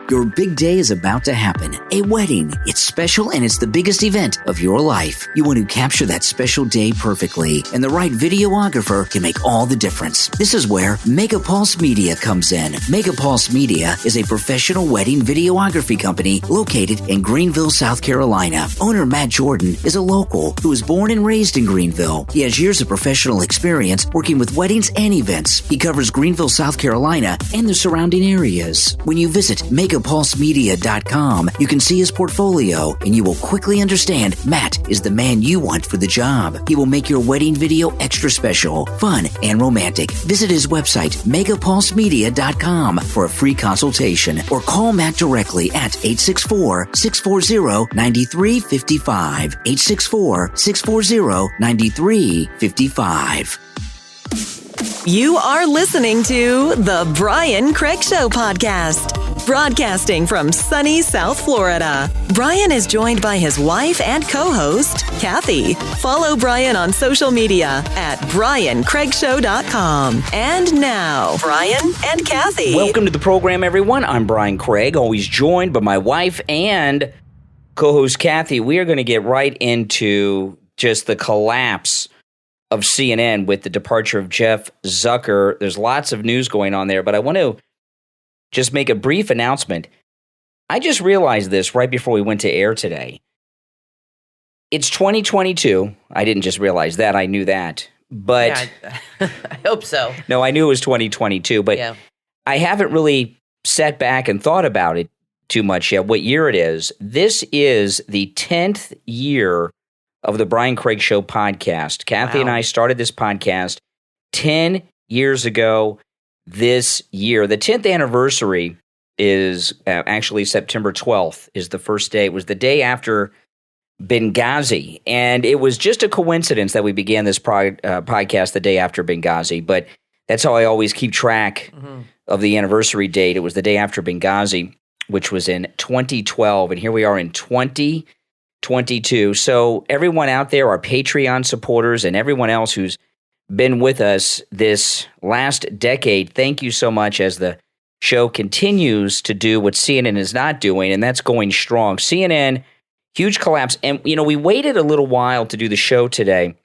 Your big day is about to happen. A wedding. It's special and it's the biggest event of your life. You want to capture that special day perfectly, and the right videographer can make all the difference. This is where Megapulse Media comes in. Megapulse Media is a professional wedding videography company located in Greenville, South Carolina. Owner Matt Jordan is a local who was born and raised in Greenville. He has years of professional experience working with weddings and events. He covers Greenville, South Carolina and the surrounding areas. When you visit megapulsemedia.com, you can see his portfolio and you will quickly understand Matt is the man you want for the job. He will make your wedding video extra special, fun, and romantic. Visit his website, megapulsemedia.com, for a free consultation or call Matt directly at 864-640-9355. 864-640-9355. You are listening to The Brian Craig Show podcast, broadcasting from sunny South Florida. Brian is joined by his wife and co-host, Kathy. Follow Brian on social media at briancraigshow.com. And now, Brian and Kathy. Welcome to the program, everyone. I'm Brian Craig, always joined by my wife and co-host Kathy. We are going to get right into just the collapse of CNN with the departure of Jeff Zucker. There's lots of news going on there, but I want to just make a brief announcement. I just realized this right before we went to air today. It's 2022. I didn't just realize that. I knew that. But yeah, I hope so. No, I knew it was 2022, but yeah. I haven't really sat back and thought about it too much yet, what year it is. This is the 10th year of the Brian Craig Show podcast. Kathy and I started this podcast 10 years ago this year. The 10th anniversary is actually September 12th is the first day. It was the day after Benghazi. And it was just a coincidence that we began this podcast the day after Benghazi. But that's how I always keep track of the anniversary date. It was the day after Benghazi, which was in 2012. And here we are in 2022. So everyone out there, our Patreon supporters and everyone else who's been with us this last decade, thank you so much as the show continues to do what CNN is not doing, and that's going strong. CNN, huge collapse. And, we waited a little while to do the show today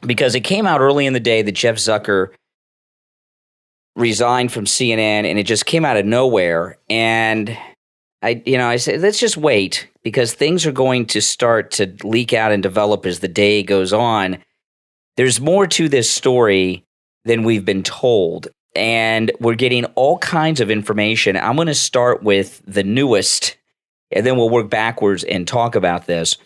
because it came out early in the day that Jeff Zucker resigned from CNN, and it just came out of nowhere. And I said, let's just wait because things are going to start to leak out and develop as the day goes on. There's more to this story than we've been told, and we're getting all kinds of information. I'm going to start with the newest, and then we'll work backwards and talk about this.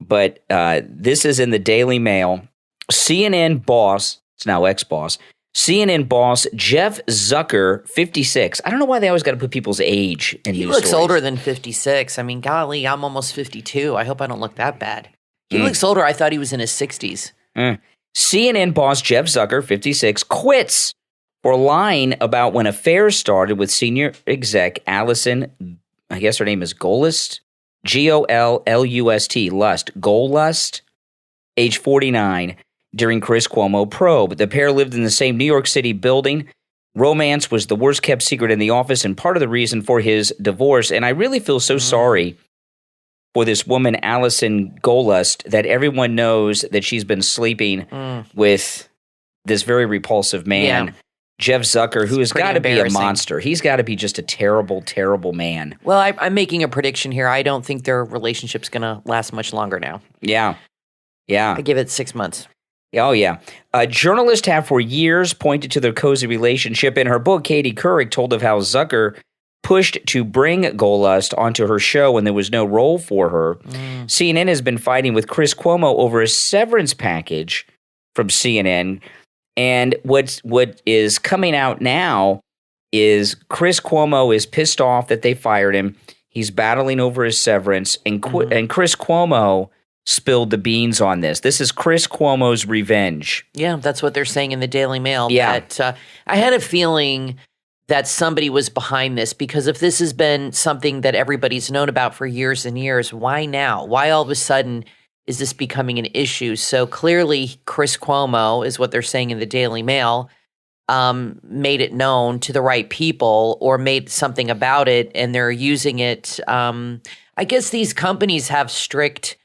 But this is in the Daily Mail. CNN boss, it's now ex-boss, CNN boss Jeff Zucker, 56. I don't know why they always got to put people's age in news stories. He looks older than 56. I mean, golly, I'm almost 52. I hope I don't look that bad. He looks older. I thought he was in his 60s. CNN boss Jeff Zucker, 56, quits for lying about when affairs started with senior exec Allison, I guess her name is Gollust, Gollust, Gollust, age 49, during Chris Cuomo probe. The pair lived in the same New York City building. Romance was the worst kept secret in the office and part of the reason for his divorce. And I really feel so sorry for this woman, Allison Gollust, that everyone knows that she's been sleeping with this very repulsive man, Jeff Zucker, who has got to be a monster. He's got to be just a terrible, terrible man. Well, I'm making a prediction here. I don't think their relationship's going to last much longer now. Yeah. I give it 6 months. Oh, yeah. Journalists have for years pointed to their cozy relationship. In her book, Katie Couric told of how Zucker pushed to bring Gollust onto her show when there was no role for her. CNN has been fighting with Chris Cuomo over a severance package from CNN. And what is coming out now is Chris Cuomo is pissed off that they fired him. He's battling over his severance. And Chris Cuomo spilled the beans on this. This is Chris Cuomo's revenge. Yeah, that's what they're saying in the Daily Mail. Yeah. That, I had a feeling that somebody was behind this, because if this has been something that everybody's known about for years and years, why now? Why all of a sudden is this becoming an issue? So clearly Chris Cuomo is what they're saying in the Daily Mail, made it known to the right people or made something about it, and they're using it. I guess these companies have strict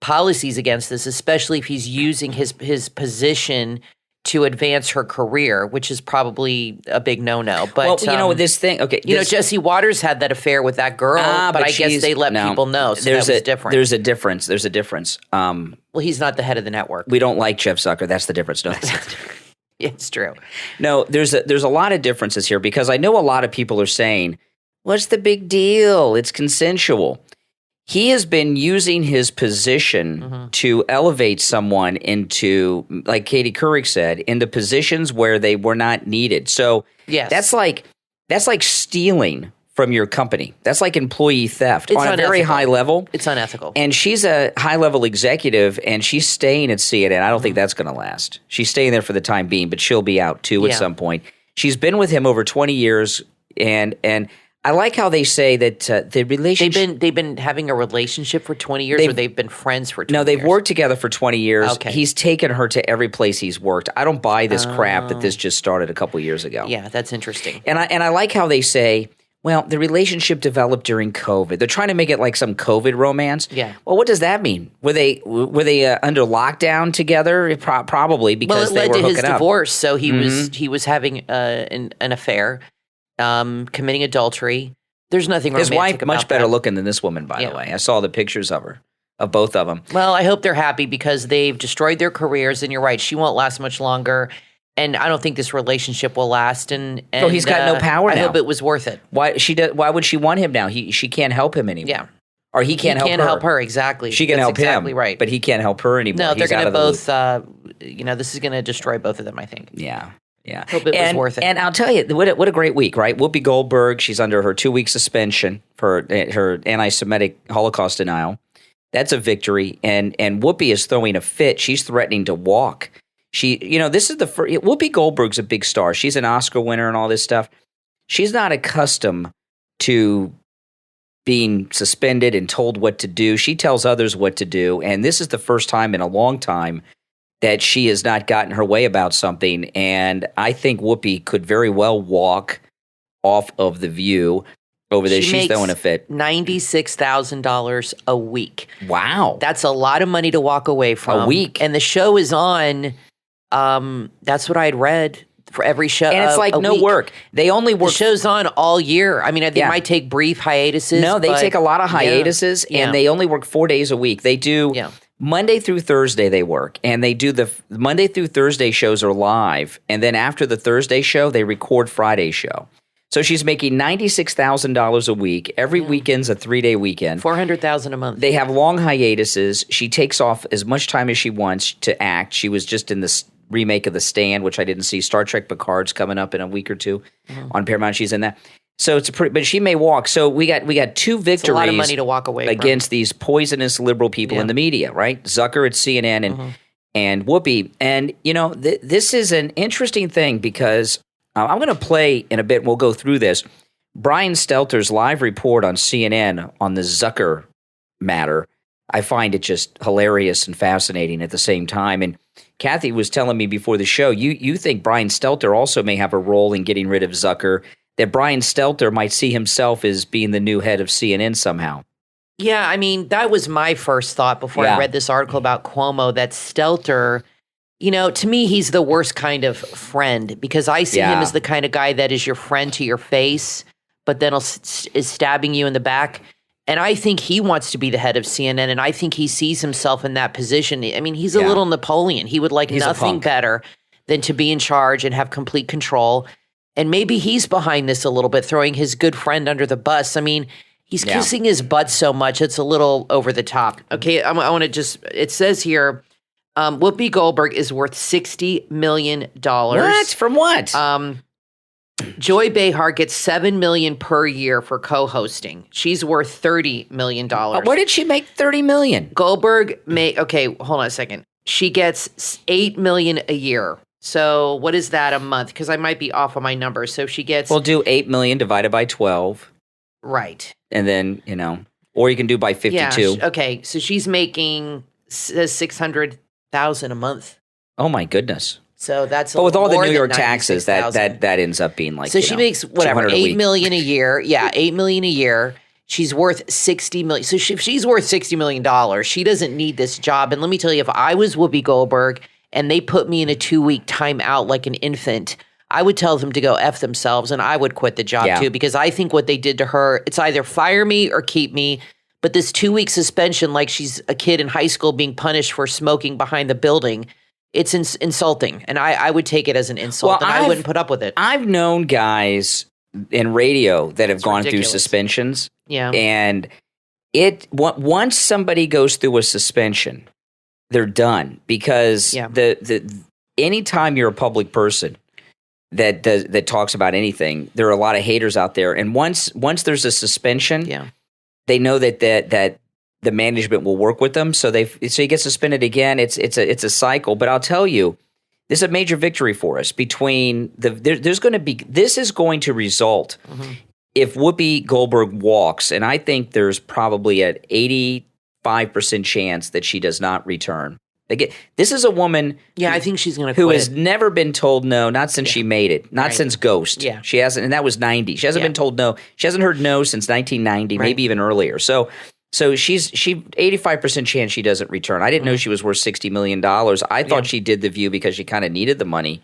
policies against this, especially if he's using his position to advance her career, which is probably a big no-no. But this thing. Okay, Jesse Waters had that affair with that girl, but I guess they let people know. So that was different. There's a difference. Well, he's not the head of the network. We don't like Jeff Zucker. That's the difference. No, it's true. No, there's a lot of differences here because I know a lot of people are saying, "What's the big deal? It's consensual." He has been using his position to elevate someone into, like Katie Couric said, into positions where they were not needed. So that's like stealing from your company. That's like employee theft on a very high level. It's unethical. And she's a high-level executive, and she's staying at CNN. I don't think that's going to last. She's staying there for the time being, but she'll be out too at some point. She's been with him over 20 years, and I like how they say that the relationship. They've been having a relationship for 20 years, or they've been friends for 20 years? No, they've worked together for 20 years. Okay. He's taken her to every place he's worked. I don't buy this crap that this just started a couple years ago. Yeah, that's interesting. And I like how they say, well, the relationship developed during COVID. They're trying to make it like some COVID romance. Yeah. Well, what does that mean? Were they under lockdown together? Probably because they were hooking up. Well, it led to his divorce. So he was having an affair, committing adultery. There's nothing romantic about that. His wife much better looking than this woman, by the way. I saw the pictures of her, of both of them. Well, I hope they're happy because they've destroyed their careers. And you're right, she won't last much longer. And I don't think this relationship will last. And he's got no power now. I hope it was worth it. Why would she want him now? She can't help him anymore. Yeah. Or he can't help her. Exactly. She can help him. Exactly right. But he can't help her anymore. No, they're going to both, this is going to destroy both of them, I think. Yeah. Yeah. Hope it was worth it. And I'll tell you, what a great week, right? Whoopi Goldberg, she's under her 2-week suspension for her anti-Semitic Holocaust denial. That's a victory. And Whoopi is throwing a fit. She's threatening to walk. This is the first. Whoopi Goldberg's a big star. She's an Oscar winner and all this stuff. She's not accustomed to being suspended and told what to do. She tells others what to do. And this is the first time in a long time that she has not gotten her way about something. And I think Whoopi could very well walk off of The View over this. She's throwing a fit. $96,000 a week. Wow. That's a lot of money to walk away from. A week. And the show is on, that's what I had read, for every show. And it's like no week. work. They only work. The show's on all year. I mean, they might take brief hiatuses. No, they take a lot of hiatuses, and they only work 4 days a week. They do Monday through Thursday they work, and they do the Monday through Thursday shows are live, and then after the Thursday show, they record Friday's show. So she's making $96,000 a week. Every weekend's a 3-day weekend. $400,000 a month. They have long hiatuses. She takes off as much time as she wants to act. She was just in this remake of The Stand, which I didn't see. Star Trek Picard's coming up in a week or two on Paramount. She's in that. So it's but she may walk. So we got 2 victories. It's a lot of money to walk away against these poisonous liberal people in the media, right? Zucker at CNN and Whoopi. And this is an interesting thing because I'm going to play in a bit. We'll go through this. Brian Stelter's live report on CNN on the Zucker matter. I find it just hilarious and fascinating at the same time. And Kathy was telling me before the show, you think Brian Stelter also may have a role in getting rid of Zucker, that Brian Stelter might see himself as being the new head of CNN somehow. Yeah, I mean, that was my first thought before I read this article about Cuomo, that Stelter, to me, he's the worst kind of friend because I see him as the kind of guy that is your friend to your face, but then is stabbing you in the back. And I think he wants to be the head of CNN, and I think he sees himself in that position. I mean, he's a little Napoleon. He would like nothing better than to be in charge and have complete control. And maybe he's behind this a little bit, throwing his good friend under the bus. I mean, he's kissing his butt so much, it's a little over the top. Okay, I want to just, it says here, Whoopi Goldberg is worth $60 million. What? From what? Joy Behar gets $7 million per year for co-hosting. She's worth $30 million. Where did she make $30 million? Goldberg okay, hold on a second. She gets $8 million a year. So what is that a month? Because I might be off on my numbers. So she gets. We'll do $8 million divided by 12. Right. And then or you can do by 52. Yeah. Okay. So she's making $600,000 a month. Oh my goodness. So that's but with all the more New than York taxes, that ends up being like, so she makes whatever, $8 million a year. Yeah, $8 million a year. She's worth $60 million. So if she's worth $60 million, she doesn't need this job. And let me tell you, if I was Whoopi Goldberg and they put me in a 2-week timeout like an infant, I would tell them to go F themselves, and I would quit the job too, because I think what they did to her, it's either fire me or keep me. But this 2-week suspension, like she's a kid in high school being punished for smoking behind the building, it's insulting. And I would take it as an insult, and I wouldn't put up with it. I've known guys in radio that have gone through suspensions. Yeah. And once somebody goes through a suspension, they're done, because anytime you're a public person that talks about anything, there are a lot of haters out there. And once there's a suspension, they know that the management will work with them. So you get suspended again. It's a cycle. But I'll tell you, this is a major victory for us. This is going to result if Whoopi Goldberg walks, and I think there's probably an 85% chance that she does not return. This is a woman I think she's going to who has never been told no, not since she made it, not since Ghost. Yeah. She hasn't, and that was 90. She hasn't been told no. She hasn't heard no since 1990, maybe even earlier. So she's 85% chance she doesn't return. I didn't know she was worth $60 million. I thought she did The View because she kind of needed the money,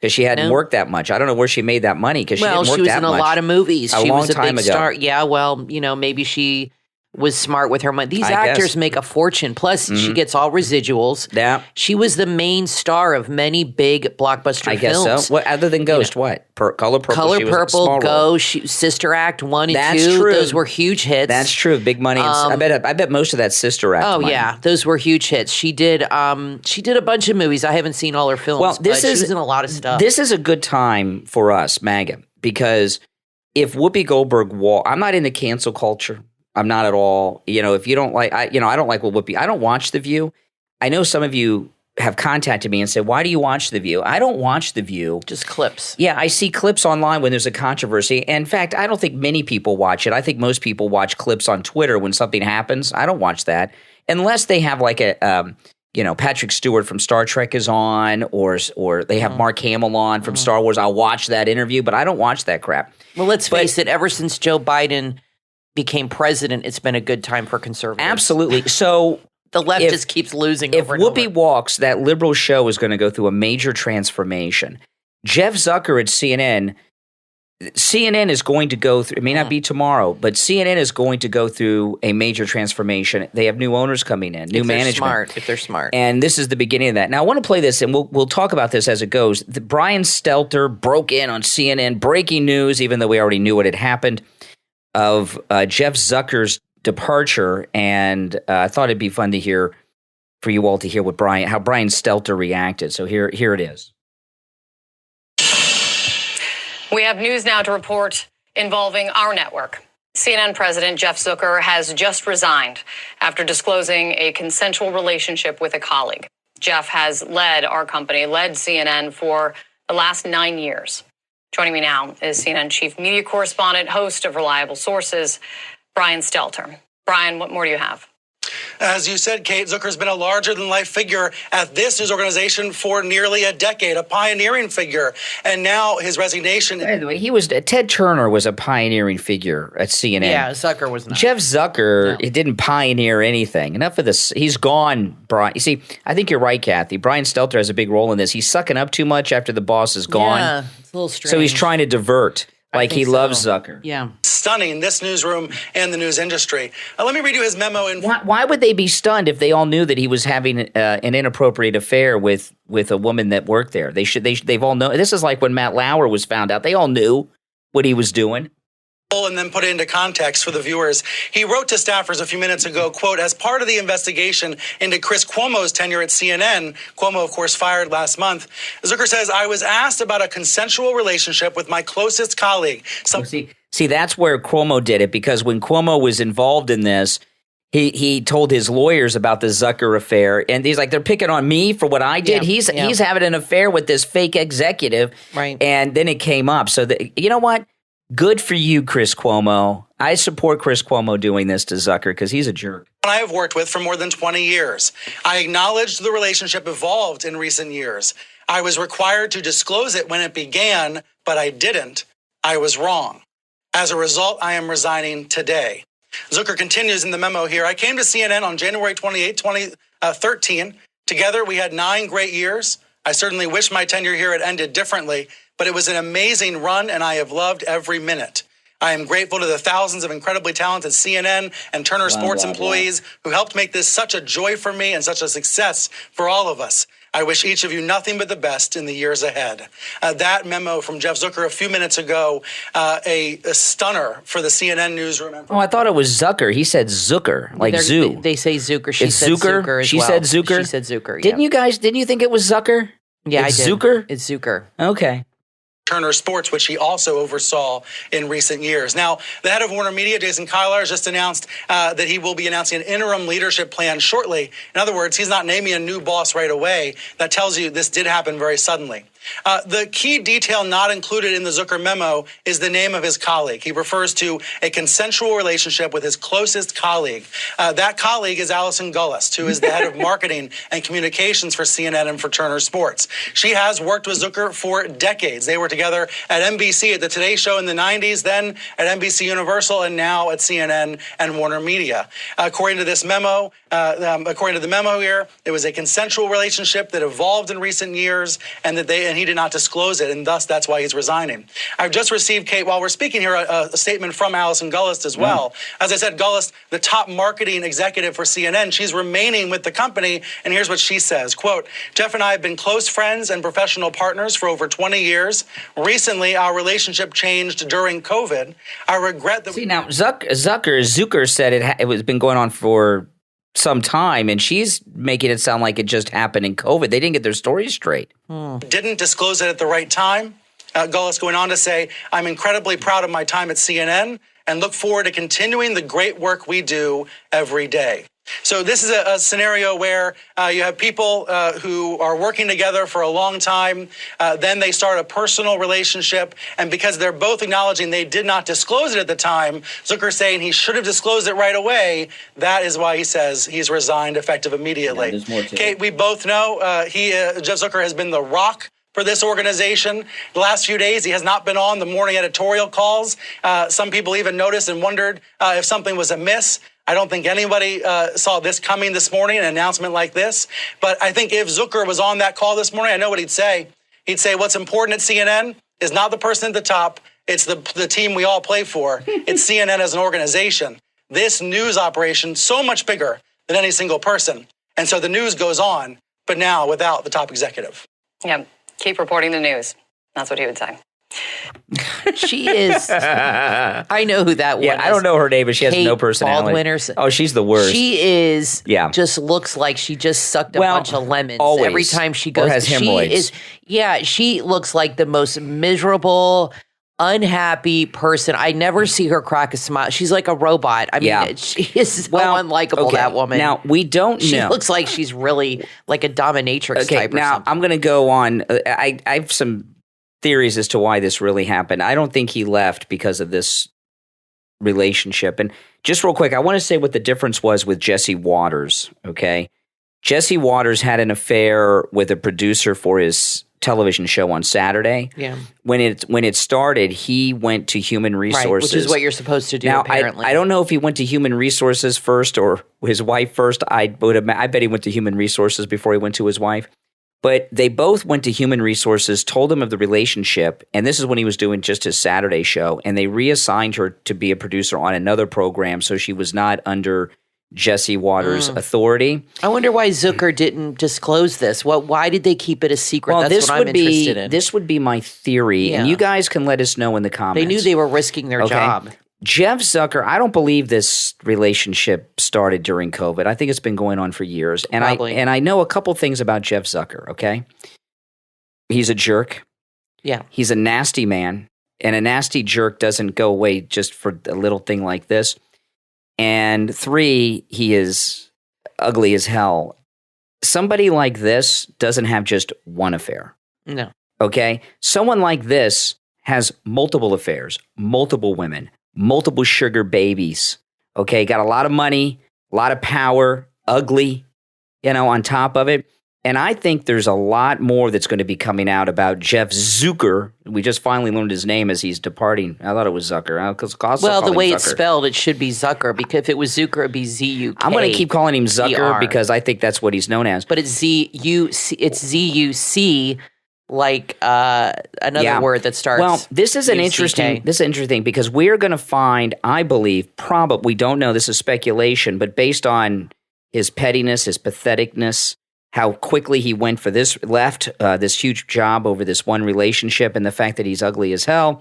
because she hadn't worked that much. I don't know where she made that money, because she didn't work that much. Well, she was in a lot of movies. She was a big star. Yeah, well, maybe she was smart with her money. These actors make a fortune. Plus, she gets all residuals. Yeah. She was the main star of many big blockbuster films. I guess so. What, other than Ghost, what? Color Purple? Color Purple, Ghost, Sister Act 1 and 2. True. Those were huge hits. That's true. Big money. I bet most of that Sister Act money. Yeah. Those were huge hits. She did a bunch of movies. I haven't seen all her films, but she was in a lot of stuff. This is a good time for us, MAGA, because if Whoopi Goldberg I'm not into cancel culture. I'm not at all. If you don't like, I don't like what Whoopi. I don't watch The View. I know some of you have contacted me and said, "Why do you watch The View?" I don't watch The View. Just clips. Yeah, I see clips online when there's a controversy. And in fact, I don't think many people watch it. I think most people watch clips on Twitter when something happens. I don't watch that unless they have like a, Patrick Stewart from Star Trek is on, or they have Mark Hamill on from Star Wars. I'll watch that interview, but I don't watch that crap. Well, let's face it. Ever since Joe Biden became president, it's been a good time for conservatives. Absolutely. So the left just keeps losing. If Whoopi walks, that liberal show is going to go through a major transformation. Jeff Zucker at CNN is going to go through, it may not be tomorrow, but CNN is going to go through a major transformation. They have new owners coming in, new management. If they're smart. And this is the beginning of that. Now, I want to play this, and we'll talk about this as it goes. Brian Stelter broke in on CNN, breaking news, even though we already knew what had happened, of Jeff Zucker's departure, and I thought it'd be fun to hear, for you all to hear how Brian Stelter reacted. So here it is. We have news now to report involving our network. CNN President Jeff Zucker has just resigned after disclosing a consensual relationship with a colleague. Jeff has led our company, led CNN for the last 9 years. Joining me now is CNN chief media correspondent, host of Reliable Sources, Brian Stelter. Brian, what more do you have? As you said, Kate, Zucker's been a larger-than-life figure at this news organization for nearly a decade, a pioneering figure. And now his resignation. By the way, Ted Turner was a pioneering figure at CNN. Yeah, Zucker was not. Jeff Zucker didn't pioneer anything. Enough of this. He's gone, Brian. You see, I think you're right, Kathy. Brian Stelter has a big role in this. He's sucking up too much after the boss is gone. Yeah, it's a little strange. So he's trying to divert. Like he loves Zucker. Yeah. Stunning, this newsroom and the news industry. Let me read you his memo. Why would they be stunned if they all knew that he was having an inappropriate affair with a woman that worked there? They've all known. This is like when Matt Lauer was found out. They all knew what he was doing. And then put it into context for the viewers. He wrote to staffers a few minutes ago, quote, as part of the investigation into Chris Cuomo's tenure at CNN, Cuomo, of course, fired last month. Zucker says, I was asked about a consensual relationship with my closest colleague. See, that's where Cuomo did it, because when Cuomo was involved in this, he told his lawyers about the Zucker affair, and he's like, they're picking on me for what I did. He's having an affair with this fake executive, right? And then it came up. So you know what? Good for you, Chris Cuomo. I support Chris Cuomo doing this to Zucker because he's a jerk. I have worked with for more than 20 years. I acknowledged the relationship evolved in recent years. I was required to disclose it when it began, but I didn't. I was wrong. As a result, I am resigning today. Zucker continues in the memo here. I came to CNN on January 28, 2013. Together, we had 9 great years. I certainly wish my tenure here had ended differently, but it was an amazing run, and I have loved every minute. I am grateful to the thousands of incredibly talented CNN and Turner Sports employees who helped make this such a joy for me and such a success for all of us. I wish each of you nothing but the best in the years ahead. That memo from Jeff Zucker a few minutes ago, a stunner for the CNN newsroom. Oh, I thought it was Zucker. He said Zucker, like zoo. They say Zucker. She said Zucker as she well. said Zucker? She said Zucker, Didn't you think it was Zucker? Yeah, it's I did. Zucker? It's Zucker. Okay. Turner Sports, which he also oversaw in recent years. Now, the head of Warner Media, Jason Kilar, has just announced that he will be announcing an interim leadership plan shortly. In other words, he's not naming a new boss right away. That tells you this did happen very suddenly. The key detail not included in the Zucker memo is the name of his colleague. He refers to a consensual relationship with his closest colleague. That colleague is Allison Gullist, who is the head of marketing and communications for CNN and for Turner Sports. She has worked with Zucker for decades. They were together at NBC at the Today Show in the 90s, then at NBC Universal, and now at CNN and Warner Media. According to this memo, according to the memo here, it was a consensual relationship that evolved in recent years, and he did not disclose it, and thus that's why he's resigning. I've just received, Kate, while we're speaking here, a statement from Allison Gullist as well. As I said, Gullist, the top marketing executive for CNN, she's remaining with the company, and here's what she says, quote, Jeff and I have been close friends and professional partners for over 20 years. Recently, our relationship changed during COVID. I regret that... See, now, Zucker said it was been going on for some time, and she's making it sound like it just happened in COVID. They didn't get their story straight. Didn't disclose it at the right time. Gullist going on to say, I'm incredibly proud of my time at CNN and look forward to continuing the great work we do every day. So this is a scenario where you have people who are working together for a long time. Then they start a personal relationship. And because they're both acknowledging they did not disclose it at the time, Zucker's saying he should have disclosed it right away. That is why he says he's resigned effective immediately. Yeah, there's more to it. Kate, we both know Jeff Zucker has been the rock for this organization. The last few days, he has not been on the morning editorial calls. Some people even noticed and wondered if something was amiss. I don't think anybody saw this coming this morning, an announcement like this. But I think if Zucker was on that call this morning, I know what he'd say. He'd say what's important at CNN is not the person at the top. It's the team we all play for. It's CNN as an organization. This news operation, so much bigger than any single person. And so the news goes on, but now without the top executive. Yeah, keep reporting the news. That's what he would say. She is. I know who that one is. Yeah, I don't know her name, but she has no personality. Baldwin. Oh, she's the worst. She is. Yeah. Just looks like she just sucked a bunch of lemons always. every time she goes. Or has hemorrhoids. She looks like the most miserable, unhappy person. I never see her crack a smile. She's like a robot. I mean, she is so unlikable, that woman. Now, we don't know. She looks like she's really like a dominatrix type or now something. I'm going to go on. I have some theories as to why this really happened. I don't think he left because of this relationship. And just real quick, I want to say what the difference was with Jesse Waters, okay? Jesse Waters had an affair with a producer for his television show on Saturday. Yeah. When it started, he went to Human Resources. Right, which is what you're supposed to do, now, apparently. I don't know if he went to Human Resources first or his wife first. I bet he went to Human Resources before he went to his wife. But they both went to Human Resources, told him of the relationship, and this is when he was doing just his Saturday show, and they reassigned her to be a producer on another program so she was not under Jesse Waters' authority. I wonder why Zucker didn't disclose this. Why did they keep it a secret? Well, That's what I'm interested in. This would be my theory, and you guys can let us know in the comments. They knew they were risking their job. Jeff Zucker, I don't believe this relationship started during COVID. I think it's been going on for years. And I know a couple things about Jeff Zucker, okay? He's a jerk. Yeah. He's a nasty man. And a nasty jerk doesn't go away just for a little thing like this. And 3, he is ugly as hell. Somebody like this doesn't have just one affair. No. Okay? Someone like this has multiple affairs, multiple women, multiple sugar babies, okay? Got a lot of money, a lot of power, ugly, on top of it. And I think there's a lot more that's going to be coming out about Jeff Zucker. We just finally learned his name as he's departing. I thought it was Zucker. Well, the way it's spelled, it should be Zucker, because if it was Zucker, it'd be Z-U-K. I'm going to keep calling him Zucker because I think that's what he's known as. But it's Z-U-C, like another word that starts. Well, this is an interesting because we're going to find, I believe, we don't know, this is speculation, but based on his pettiness, his patheticness, how quickly he went for this huge job over this one relationship, and the fact that he's ugly as hell,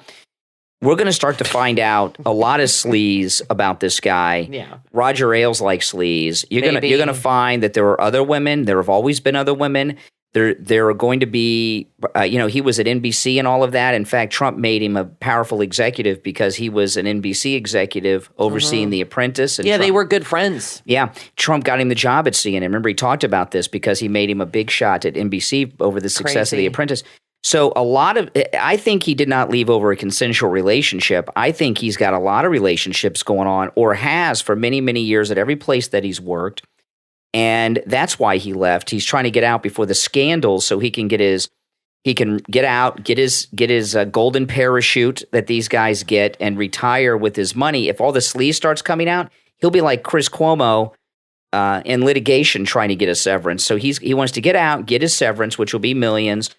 we're going to start to find out a lot of sleaze about this guy. Yeah. Roger Ailes likes sleaze. You're going to find that there are other women. There have always been other women. There are going to be, he was at NBC and all of that. In fact, Trump made him a powerful executive because he was an NBC executive overseeing The Apprentice. And they were good friends. Yeah. Trump got him the job at CNN. Remember, he talked about this because he made him a big shot at NBC over the success of The Apprentice. So I think he did not leave over a consensual relationship. I think he's got a lot of relationships going on, or has for many, many years at every place that he's worked. And that's why he left. He's trying to get out before the scandal so he can get his golden parachute that these guys get and retire with his money. If all the sleaze starts coming out, he'll be like Chris Cuomo in litigation trying to get a severance. So he wants to get out, get his severance, which will be millions,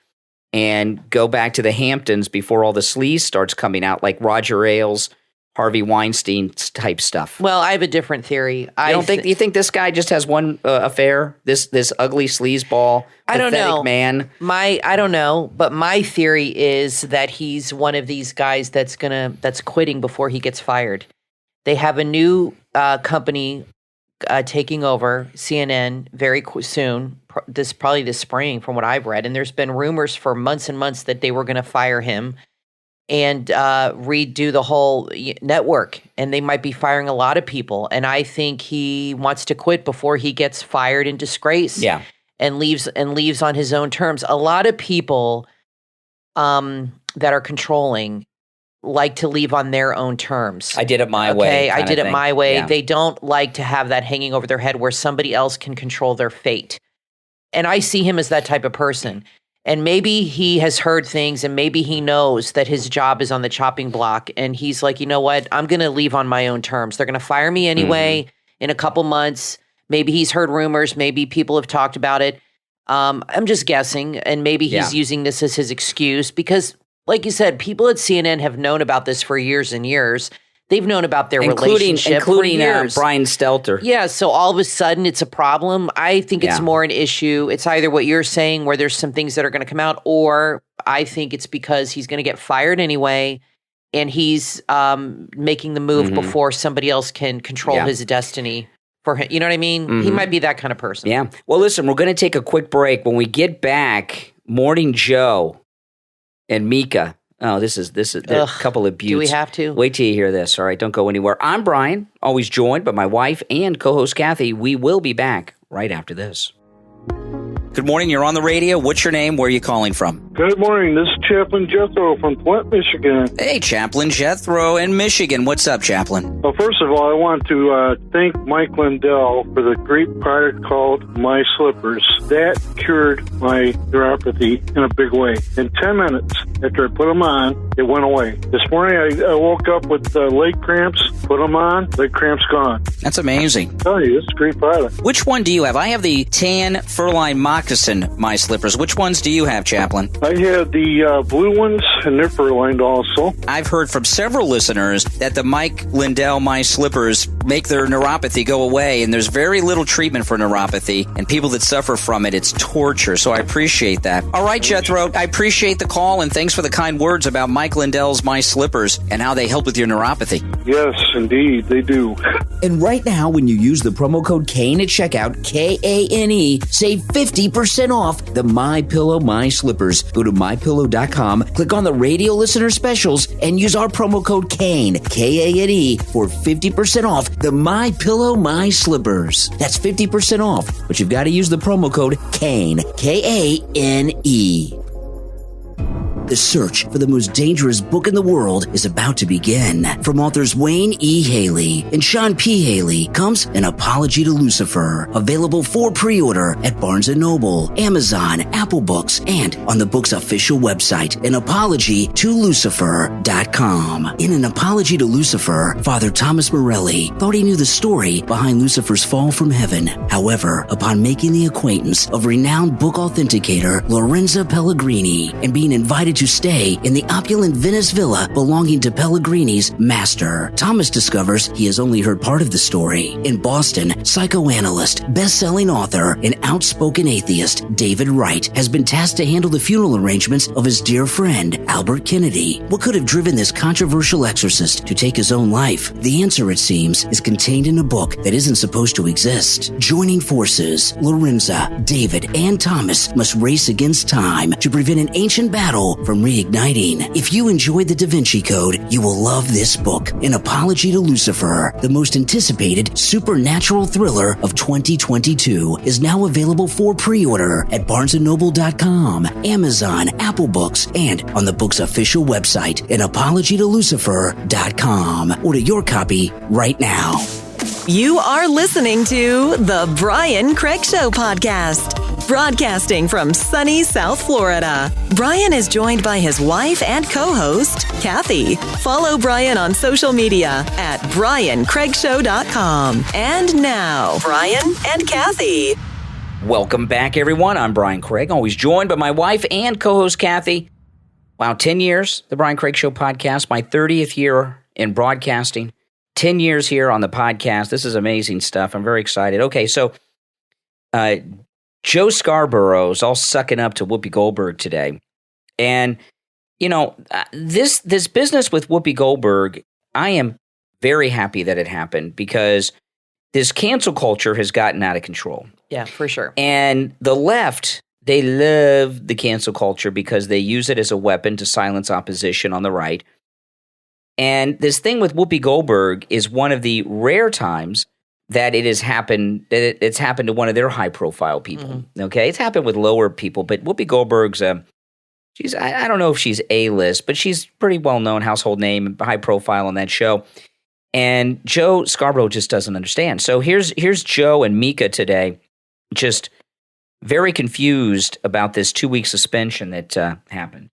and go back to the Hamptons before all the sleaze starts coming out, like Roger Ailes, Harvey Weinstein type stuff. Well, I have a different theory. You think this guy just has one affair? This ugly sleazeball, pathetic man? I don't know, but my theory is that he's one of these guys that's quitting before he gets fired. They have a new company taking over CNN very soon. Probably this spring, from what I've read, and there's been rumors for months and months that they were going to fire him and redo the whole network, and they might be firing a lot of people. And I think he wants to quit before he gets fired in disgrace. Yeah, and leaves on his own terms. A lot of people that are controlling like to leave on their own terms. I did it my way. I did it my way. Yeah. They don't like to have that hanging over their head where somebody else can control their fate. And I see him as that type of person. And maybe he has heard things, and maybe he knows that his job is on the chopping block. And he's like, you know what? I'm going to leave on my own terms. They're going to fire me anyway in a couple months. Maybe he's heard rumors. Maybe people have talked about it. I'm just guessing. And maybe he's using this as his excuse because, like you said, people at CNN have known about this for years and years. They've known about their relationship for years. Brian Stelter. Yeah, so all of a sudden it's a problem. I think it's more an issue. It's either what you're saying where there's some things that are going to come out, or I think it's because he's going to get fired anyway and he's making the move before somebody else can control his destiny for him. You know what I mean? He might be that kind of person. Yeah. Well, listen, we're going to take a quick break. When we get back, Morning Joe and Mika. Oh, this is a couple of beauts. Do we have to? Wait till you hear this. All right, don't go anywhere. I'm Brian, always joined by my wife and co-host Kathy. We will be back right after this. Good morning. You're on the radio. What's your name? Where are you calling from? Good morning. This is Chaplain Jethro from Flint, Michigan. Hey, Chaplain Jethro in Michigan. What's up, Chaplain? Well, first of all, I want to thank Mike Lindell for the great product called My Slippers. That cured my neuropathy in a big way. In 10 minutes after I put them on, it went away. This morning, I woke up with leg cramps, put them on, leg cramps gone. That's amazing. I tell you, it's a great product. Which one do you have? I have the tan fur-lined moccasin My Slippers. Which ones do you have, Chaplain? I have the blue ones, and they're fur-lined also. I've heard from several listeners that the Mike Lindell My Slippers make their neuropathy go away, and there's very little treatment for neuropathy, and people that suffer from it, it's torture, so I appreciate that. All right, Jethro, I appreciate the call, and thanks for the kind words about Mike Lindell's My Slippers and how they help with your neuropathy. Yes, indeed, they do. And right now, when you use the promo code KANE at checkout, KANE, save 50% off the MyPillow My Slippers. Go to MyPillow.com, click on the radio listener specials, and use our promo code KANE, KANE, for 50% off the MyPillow My Slippers. That's 50% off, but you've got to use the promo code KANE, KANE. The search for the most dangerous book in the world is about to begin. From authors Wayne E. Haley and Sean P. Haley comes An Apology to Lucifer, available for pre-order at Barnes & Noble, Amazon, Apple Books, and on the book's official website, anapologytolucifer.com. In An Apology to Lucifer, Father Thomas Morelli thought he knew the story behind Lucifer's fall from heaven. However, upon making the acquaintance of renowned book authenticator Lorenzo Pellegrini and being invited to stay in the opulent Venice villa belonging to Pellegrini's master, Thomas discovers he has only heard part of the story. In Boston, psychoanalyst, best-selling author, and outspoken atheist David Wright has been tasked to handle the funeral arrangements of his dear friend Albert Kennedy. What could have driven this controversial exorcist to take his own life? The answer, it seems, is contained in a book that isn't supposed to exist. Joining forces, Lorenza, David, and Thomas must race against time to prevent an ancient battle from reigniting. If you enjoyed The Da Vinci Code, you will love this book, An Apology to Lucifer. The most anticipated supernatural thriller of 2022 is now available for pre-order at barnesandnoble.com, Amazon, Apple Books, and on the book's official website, anapologytolucifer.com. Order your copy right now. You are listening to The Brian Craig Show podcast, broadcasting from sunny South Florida. Brian is joined by his wife and co-host, Kathy. Follow Brian on social media at briancraigshow.com. And now, Brian and Kathy. Welcome back, everyone. I'm Brian Craig, always joined by my wife and co-host, Kathy. Wow, 10 years, The Brian Craig Show podcast, my 30th year in broadcasting. 10 years here on the podcast. This is amazing stuff. I'm very excited. Okay, so Joe Scarborough's all sucking up to Whoopi Goldberg today. And, you know, this business with Whoopi Goldberg, I am very happy that it happened because this cancel culture has gotten out of control. Yeah, for sure. And the left, they love the cancel culture because they use it as a weapon to silence opposition on the right. And this thing with Whoopi Goldberg is one of the rare times that it has happened, that it's happened to one of their high-profile people. Mm-hmm. Okay, it's happened with lower people, but Whoopi Goldberg's, she's I don't know if she's A-list, but she's pretty well-known household name, high profile on that show. And Joe Scarborough just doesn't understand. So here's Joe and Mika today, just very confused about this 2-week suspension that happened.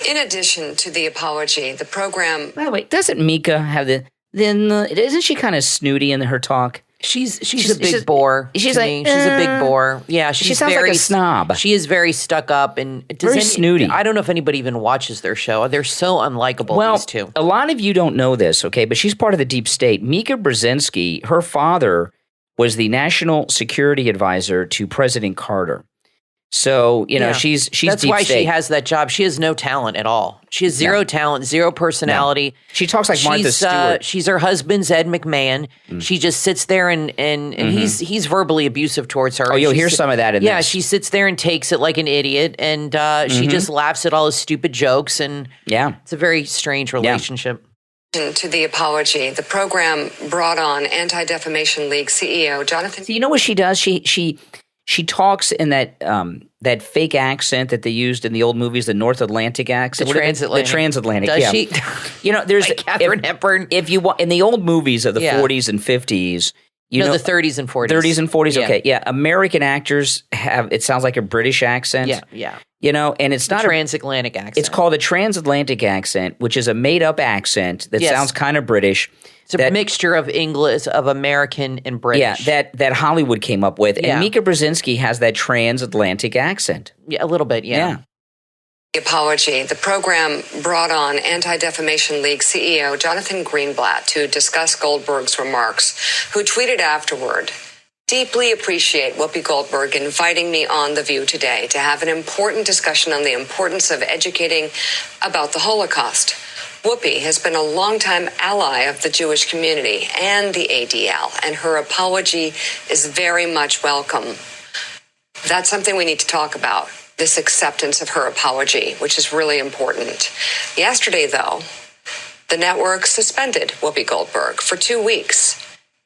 In addition to the apology, the program... By the way, doesn't Mika have isn't she kind of snooty in her talk? She's a big bore. She's like, she's a big bore. Yeah, she sounds like a snob. She is very stuck up and very snooty. I don't know if anybody even watches their show. They're so unlikable, these two. A lot of you don't know this, okay, but she's part of the deep state. Mika Brzezinski, her father was the national security advisor to President Carter. So, you know, she's That's deep why state. she has that job. She has no talent at all. She has zero talent, zero personality. No. She talks like Martha Stewart. She's her husband's Ed McMahon. She just sits there and he's verbally abusive towards her. Oh, you'll hear some of that in this. Yeah, she sits there and takes it like an idiot, and she just laughs at all his stupid jokes, and it's a very strange relationship. To the apology, the program brought on Anti-Defamation League CEO Jonathan... So you know what she does? She talks in that fake accent that they used in the old movies, the North Atlantic accent. The transatlantic. Does she? You know, there's like Katharine Hepburn. If you want in the old movies of the 40s and 50s, the 30s and 40s. 30s and 40s. Okay, yeah. American actors have it sounds like a British accent. Yeah. You know, and it's not a transatlantic accent. It's called a transatlantic accent, which is a made-up accent that sounds kind of British. It's a mixture of English, of American and British. Yeah, that Hollywood came up with. And Mika Brzezinski has that transatlantic accent. Yeah, a little bit, yeah. The apology. The program brought on Anti-Defamation League CEO Jonathan Greenblatt to discuss Goldberg's remarks, who tweeted afterward, "Deeply appreciate Whoopi Goldberg inviting me on The View today to have an important discussion on the importance of educating about the Holocaust. Whoopi has been a longtime ally of the Jewish community and the ADL, and her apology is very much welcome. That's something we need to talk about, this acceptance of her apology, which is really important. Yesterday, though, the network suspended Whoopi Goldberg for 2 weeks.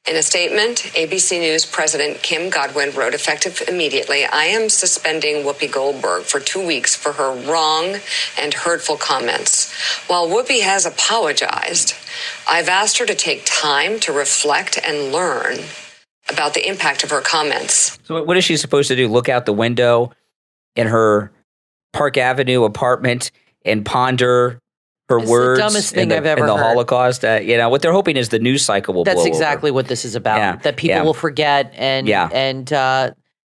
In a statement, ABC News President Kim Godwin wrote, effective immediately, I am suspending Whoopi Goldberg for 2 weeks for her wrong and hurtful comments. While Whoopi has apologized, I've asked her to take time to reflect and learn about the impact of her comments. So what is she supposed to do? Look out the window in her Park Avenue apartment and ponder her words? The dumbest thing I've ever heard. In the heard. Holocaust. What they're hoping is the news cycle will blow over. That's exactly what this is about. Yeah. That people will forget. And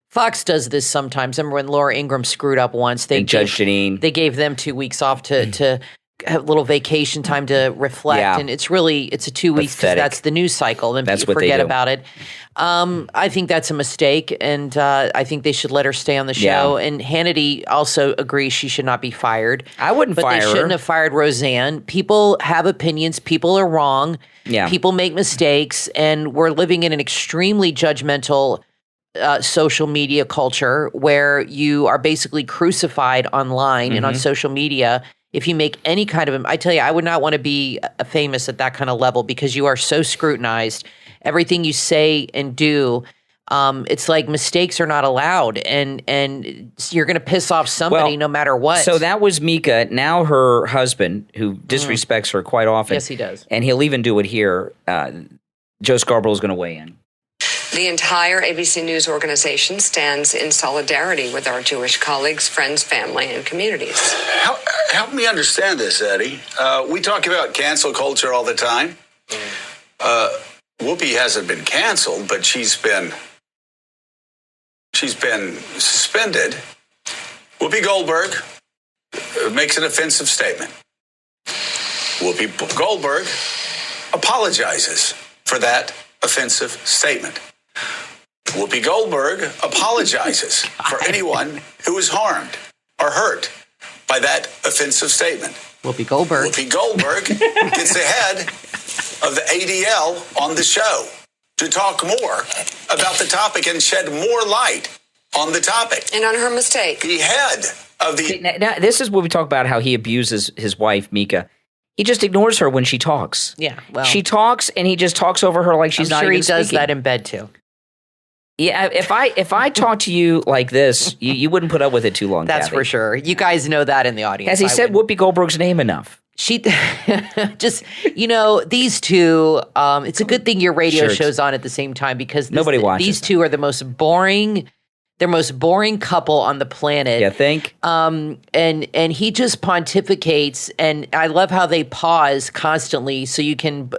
Fox does this sometimes. Remember when Laura Ingraham screwed up once? Judge Jeanine. They gave them 2 weeks off to have a little vacation time to reflect. Yeah. And it's a 2 weeks because that's the news cycle. And that's people what forget they do. about it. I think that's a mistake. And I think they should let her stay on the show. Yeah. And Hannity also agrees she should not be fired. I wouldn't fire her. But they shouldn't have fired Roseanne. People have opinions. People are wrong. Yeah. People make mistakes. And we're living in an extremely judgmental social media culture where you are basically crucified online and on social media. If you make any kind of, I tell you, I would not want to be famous at that kind of level because you are so scrutinized. Everything you say and do, it's like mistakes are not allowed, and you're going to piss off somebody no matter what. So that was Mika. Now her husband, who disrespects her quite often. Yes, he does. And he'll even do it here. Joe Scarborough is going to weigh in. The entire ABC News organization stands in solidarity with our Jewish colleagues, friends, family, and communities. Help me understand this, Eddie. We talk about cancel culture all the time. Whoopi hasn't been canceled, but she's been suspended. Whoopi Goldberg makes an offensive statement. Whoopi Goldberg apologizes for that offensive statement. Whoopi Goldberg apologizes for anyone who was harmed or hurt by that offensive statement. Whoopi Goldberg. Whoopi Goldberg gets ahead of the ADL on the show to talk more about the topic and shed more light on the topic. And on her mistake. The head of the... Now, this is what we talk about, how he abuses his wife, Mika. He just ignores her when she talks. Yeah, well... She talks, and he just talks over her like she's not even speaking. I'm sure he does that in bed, too. Yeah, if I talk to you like this, you wouldn't put up with it too long, That's Kathy. for sure. You guys know that in the audience. Has he said Whoopi Goldberg's name enough? She just, these two, it's a good thing your radio show's on at the same time because nobody watches these two are the most boring couple on the planet. You think? And he just pontificates, and I love how they pause constantly so you can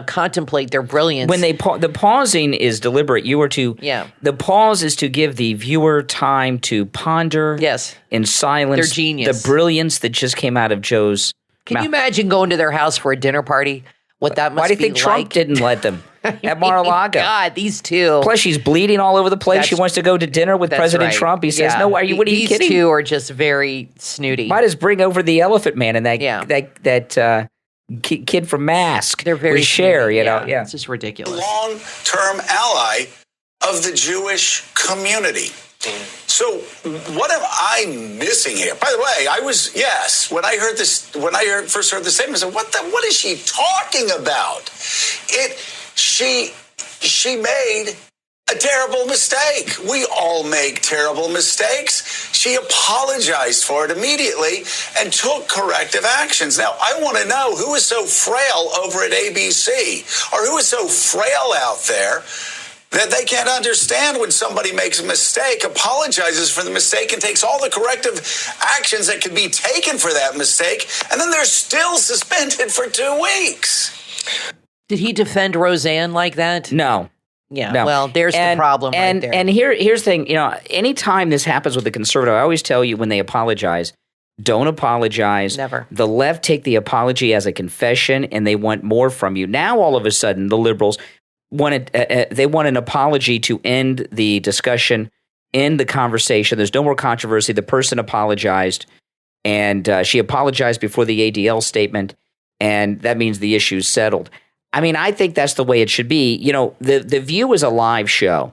contemplate their brilliance. When the pausing is deliberate. The pause is to give the viewer time to ponder. Yes. In silence. They're genius. The brilliance that just came out of Joe's Can mouth. you imagine going to their house for a dinner party? What that must be like? Why do you think Trump didn't let them at Mar-a-Lago? God, these two. Plus, she's bleeding all over the place. She wants to go to dinner with President Trump. He says, "No, what are you kidding?" These two are just very snooty. Might as bring over the Elephant Man and that kid from Mask. They're very Cher, snooty. It's just ridiculous. Long-term ally of the Jewish community. So what am I missing here? By the way, when I first heard the statement, I said, what is she talking about? She made a terrible mistake. We all make terrible mistakes. She apologized for it immediately and took corrective actions. Now, I want to know who is so frail over at ABC or who is so frail out there that they can't understand when somebody makes a mistake, apologizes for the mistake, and takes all the corrective actions that can be taken for that mistake, and then they're still suspended for 2 weeks. Did he defend Roseanne like that? No. Yeah, no. Well, there's the problem right there. And here's the thing, anytime this happens with the conservative, I always tell you when they apologize, don't apologize. Never. The left take the apology as a confession, and they want more from you. Now, all of a sudden, the liberals they want an apology to end the discussion, end the conversation. There's no more controversy. The person apologized, and she apologized before the ADL statement, and that means the issue's settled. I mean, I think that's the way it should be. The View is a live show,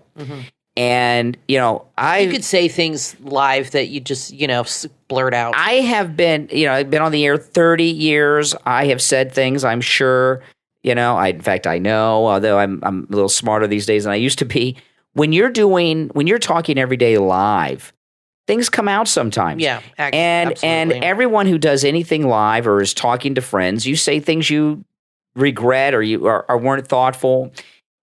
and you could say things live that you just blurt out. I have been, I've been on the air 30 years. I have said things I'm sure You know, in fact, I know, although I'm a little smarter these days than I used to be. When you're talking every day live, things come out sometimes. Yeah, absolutely. And everyone who does anything live or is talking to friends, you say things you regret or you or weren't thoughtful.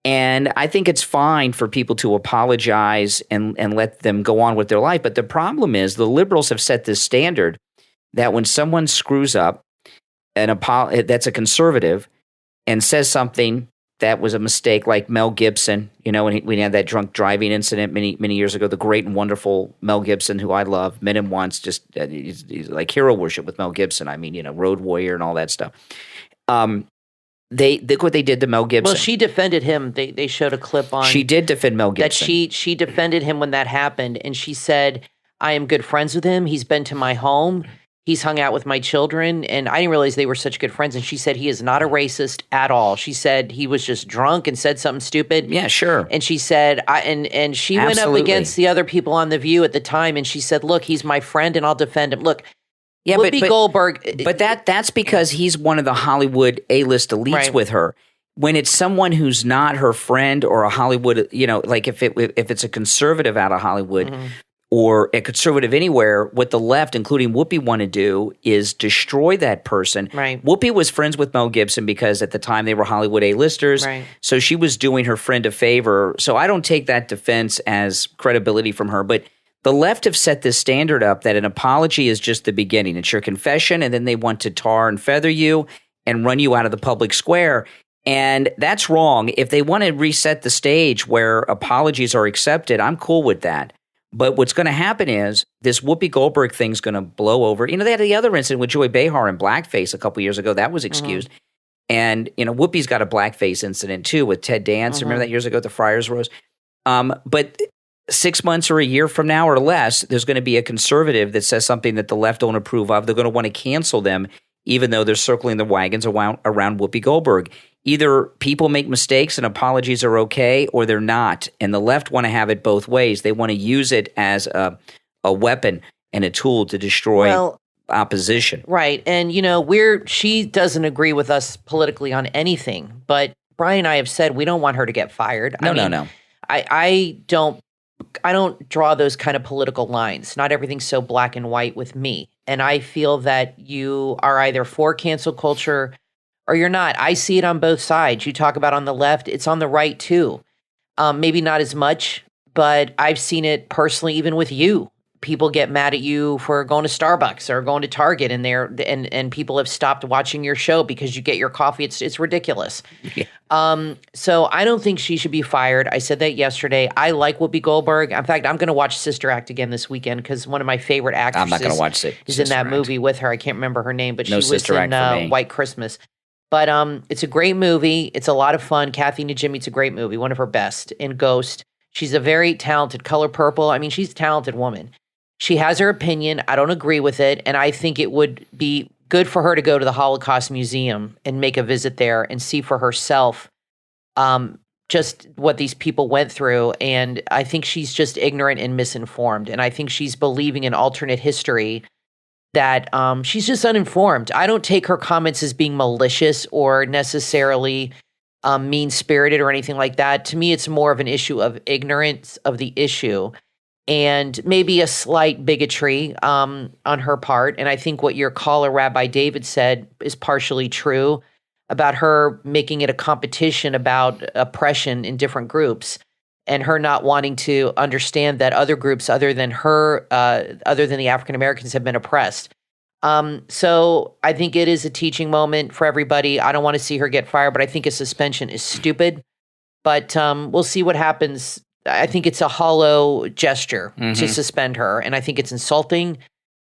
And I think it's fine for people to apologize and let them go on with their life. But the problem is the liberals have set this standard that when someone screws up, that's a conservative, and says something that was a mistake, like Mel Gibson, you know, when we had that drunk driving incident many years ago, the great and wonderful Mel Gibson, who I love, Men and Once, just he's like hero worship with Mel Gibson. I mean, you know, Road Warrior and all that stuff. They look what they did to Mel Gibson. Well, she defended him. They showed a clip on. She did defend Mel Gibson. That she defended him when that happened, and she said, "I am good friends with him. He's been to my home. He's hung out with my children," and I didn't realize they were such good friends. And she said he is not a racist at all. She said he was just drunk and said something stupid. Yeah, sure. And she said, and she went up against the other people on The View at the time, and she said, "Look, he's my friend, and I'll defend him." Look, yeah, Whoopi Goldberg. But that's because he's one of the Hollywood A-list elites with her. When it's someone who's not her friend or a Hollywood, you know, like if it's a conservative out of Hollywood. Or a conservative anywhere, what the left, including Whoopi, want to do is destroy that person. Right. Whoopi was friends with Mel Gibson because at the time they were Hollywood A-listers. Right. So she was doing her friend a favor. So I don't take that defense as credibility from her. But the left have set this standard up that an apology is just the beginning. It's your confession, and then they want to tar and feather you and run you out of the public square. And that's wrong. If they want to reset the stage where apologies are accepted, I'm cool with that. But what's going to happen is this Whoopi Goldberg thing's going to blow over. You know, they had the other incident with Joy Behar in blackface a couple years ago. That was excused. And, you know, Whoopi's got a blackface incident too with Ted Dance. Remember that years ago at the Friars Roast? But 6 months or a year from now or less, there's going to be a conservative that says something that the left don't approve of. They're going to want to cancel them, even though they're circling the wagons around Whoopi Goldberg. Either people make mistakes and apologies are okay, or they're not. And the left want to have it both ways. They want to use it as a weapon and a tool to destroy opposition. Right. And, you know, she doesn't agree with us politically on anything. But Brian and I have said we don't want her to get fired. No. I don't draw those kind of political lines. Not everything's so black and white with me. And I feel that you are either for cancel culture or you're not. I see it on both sides. You talk about on the left, it's on the right too. Maybe not as much, but I've seen it personally even with you. People get mad at you for going to Starbucks or going to Target, and people have stopped watching your show because you get your coffee. It's ridiculous. Yeah. So I don't think she should be fired. I said that yesterday. I like Whoopi Goldberg. In fact, I'm going to watch Sister Act again this weekend because one of my favorite actresses I'm not going to watch it. is in that movie with her. I can't remember her name, but no she was in White Christmas. But it's a great movie. It's a lot of fun. Kathy Najimy's a great movie, one of her best. In Ghost, she's a very talented. Color Purple. I mean, she's a talented woman. She has her opinion. I don't agree with it, and I think it would be good for her to go to the Holocaust Museum and make a visit there and see for herself just what these people went through. And I think she's just ignorant and misinformed, and I think she's believing in alternate history that she's just uninformed. I don't take her comments as being malicious or necessarily mean-spirited or anything like that. To me, it's more of an issue of ignorance of the issue and maybe a slight bigotry on her part. And I think what your caller, Rabbi David, said is partially true about her making it a competition about oppression in different groups and her not wanting to understand that other groups other than her, other than the African Americans, have been oppressed. So I think it is a teaching moment for everybody. I don't want to see her get fired, but I think a suspension is stupid. But we'll see what happens. I think it's a hollow gesture to suspend her, and I think it's insulting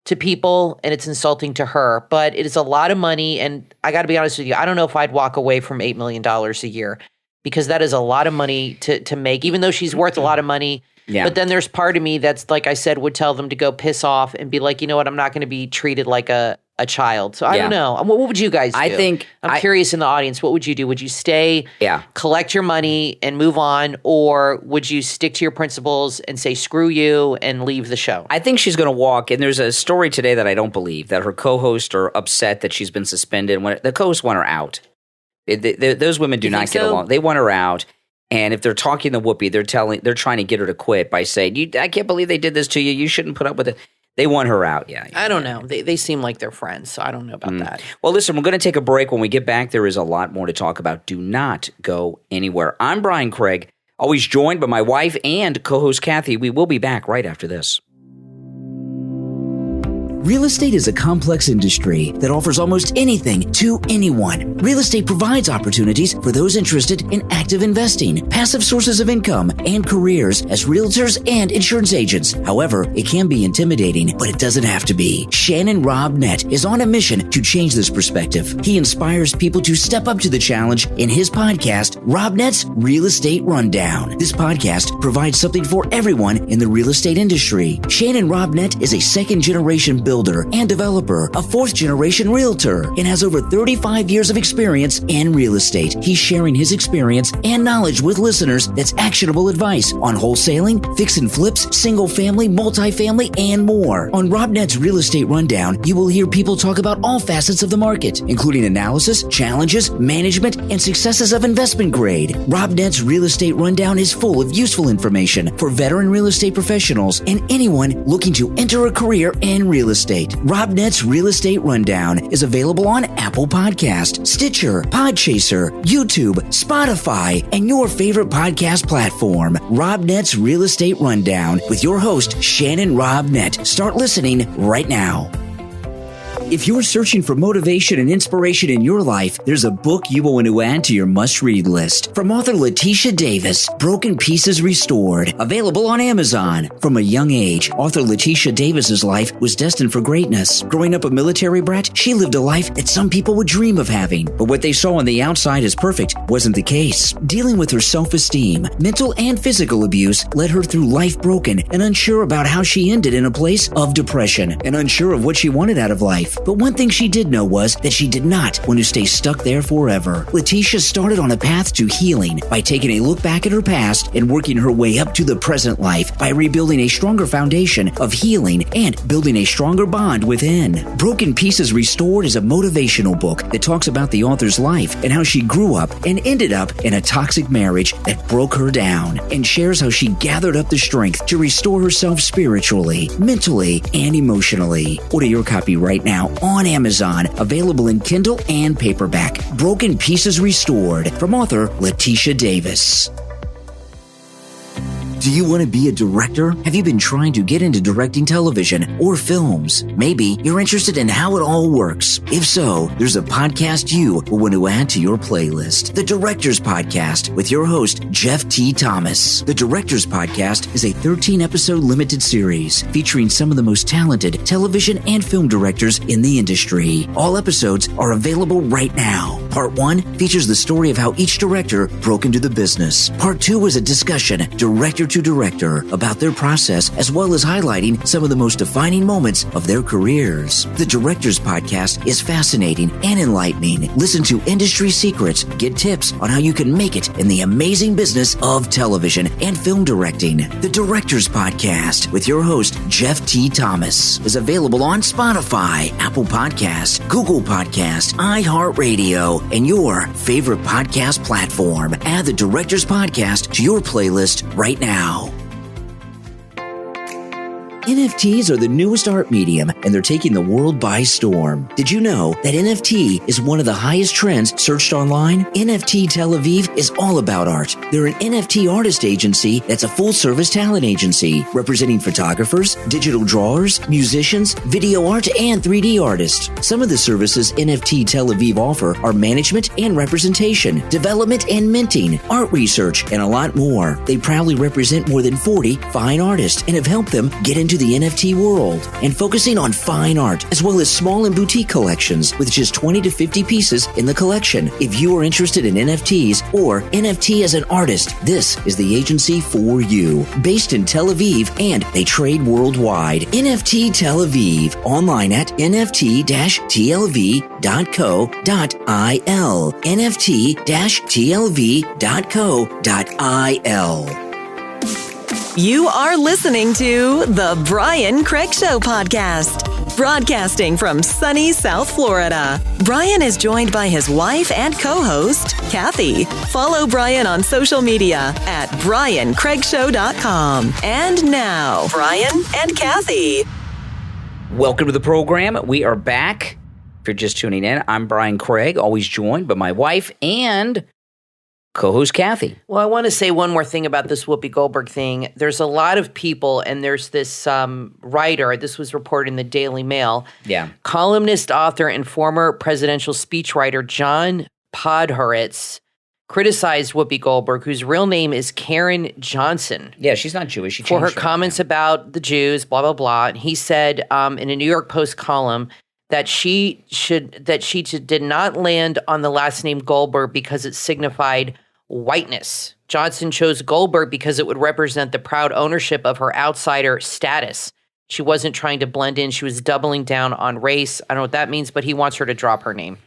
to people and it's insulting to her. But it is a lot of money, and I got to be honest with you, I don't know if I'd walk away from $8 million a year, because that is a lot of money to make, even though she's worth a lot of money. Yeah. But then there's part of me that's, like I said, would tell them to go piss off and be like, you know what, I'm not going to be treated like a child. So I don't know. What would you guys do? I'm curious in the audience, what would you do? Would you stay, collect your money and move on? Or would you stick to your principles and say, screw you, and leave the show? I think she's going to walk. And there's a story today that I don't believe, that her co-hosts are upset that she's been suspended. When the co-hosts want her out. Those women do not get along. They want her out. And if they're talking to Whoopi, they're trying to get her to quit by saying, I can't believe they did this to you. You shouldn't put up with it. They want her out. Yeah. I don't know. They seem like they're friends, so I don't know about that. Well, listen, we're going to take a break. When we get back, there is a lot more to talk about. Do not go anywhere. I'm Brian Craig, always joined by my wife and co-host Kathy. We will be back right after this. Real estate is a complex industry that offers almost anything to anyone. Real estate provides opportunities for those interested in active investing, passive sources of income, and careers as realtors and insurance agents. However, it can be intimidating, but it doesn't have to be. Shannon Robnett is on a mission to change this perspective. He inspires people to step up to the challenge in his podcast, Robnett's Real Estate Rundown. This podcast provides something for everyone in the real estate industry. Shannon Robnett is a second-generation builder and developer, a fourth-generation realtor, and has over 35 years of experience in real estate. He's sharing his experience and knowledge with listeners that's actionable advice on wholesaling, fix and flips, single-family, multifamily, and more. On Robnett's Real Estate Rundown, you will hear people talk about all facets of the market, including analysis, challenges, management, and successes of investment grade. Robnett's Real Estate Rundown is full of useful information for veteran real estate professionals and anyone looking to enter a career in real estate. Robnett's Real Estate Rundown is available on Apple Podcast, Stitcher, Podchaser, YouTube, Spotify, and your favorite podcast platform. Robnett's Real Estate Rundown with your host, Shannon Robnett. Start listening right now. If you're searching for motivation and inspiration in your life, there's a book you will want to add to your must-read list. From author Letitia Davis, Broken Pieces Restored, available on Amazon. From a young age, author Letitia Davis's life was destined for greatness. Growing up a military brat, she lived a life that some people would dream of having. But what they saw on the outside as perfect wasn't the case. Dealing with her self-esteem, mental and physical abuse led her through life broken and unsure about how she ended in a place of depression and unsure of what she wanted out of life. But one thing she did know was that she did not want to stay stuck there forever. Letitia started on a path to healing by taking a look back at her past and working her way up to the present life by rebuilding a stronger foundation of healing and building a stronger bond within. Broken Pieces Restored is a motivational book that talks about the author's life and how she grew up and ended up in a toxic marriage that broke her down, and shares how she gathered up the strength to restore herself spiritually, mentally, and emotionally. Order your copy right now on Amazon, available in Kindle and paperback. Broken Pieces Restored from author Letitia Davis. Do you want to be a director? Have you been trying to get into directing television or films? Maybe you're interested in how it all works. If so, there's a podcast you will want to add to your playlist. The Directors Podcast with your host, Jeff T. Thomas. The Directors Podcast is a 13-episode limited series featuring some of the most talented television and film directors in the industry. All episodes are available right now. Part 1 features the story of how each director broke into the business. Part 2 is a discussion, director to director, about their process, as well as highlighting some of the most defining moments of their careers. The Directors Podcast is fascinating and enlightening. Listen to industry secrets, get tips on how you can make it in the amazing business of television and film directing. The Directors Podcast with your host, Jeff T. Thomas, is available on Spotify, Apple Podcasts, Google Podcasts, iHeartRadio, and your favorite podcast platform. Add the Directors Podcast to your playlist right now. NFTs are the newest art medium, and they're taking the world by storm. Did you know that NFT is one of the highest trends searched online? NFT Tel Aviv is all about art. They're an NFT artist agency that's a full-service talent agency, representing photographers, digital drawers, musicians, video art, and 3D artists. Some of the services NFT Tel Aviv offer are management and representation, development and minting, art research, and a lot more. They proudly represent more than 40 fine artists and have helped them get into the NFT world, and focusing on fine art as well as small and boutique collections with just 20 to 50 pieces in the collection. If you are interested in NFTs or NFT as an artist, this is the agency for you. Based in Tel Aviv, and they trade worldwide. NFT Tel Aviv, online at nft-tlv.co.il. nft-tlv.co.il. You are listening to The Brian Craig Show podcast. Broadcasting from sunny South Florida, Brian is joined by his wife and co-host, Kathy. Follow Brian on social media at BrianCraigShow.com. And now, Brian and Kathy. Welcome to the program. We are back. If you're just tuning in, I'm Brian Craig, always joined by my wife and co-host Kathy. Well, I want to say one more thing about this Whoopi Goldberg thing. There's a lot of people, and there's this writer, this was reported in the Daily Mail, columnist, author, and former presidential speechwriter John Podhoretz criticized Whoopi Goldberg, whose real name is Karen Johnson. Yeah, she's not Jewish. She for her comments about the Jews, blah, blah, blah. And he said in a New York Post column that she did not land on the last name Goldberg because it signified whiteness. Johnson chose Goldberg because it would represent the proud ownership of her outsider status. She wasn't trying to blend in. She was doubling down on race. I don't know what that means, but he wants her to drop her name.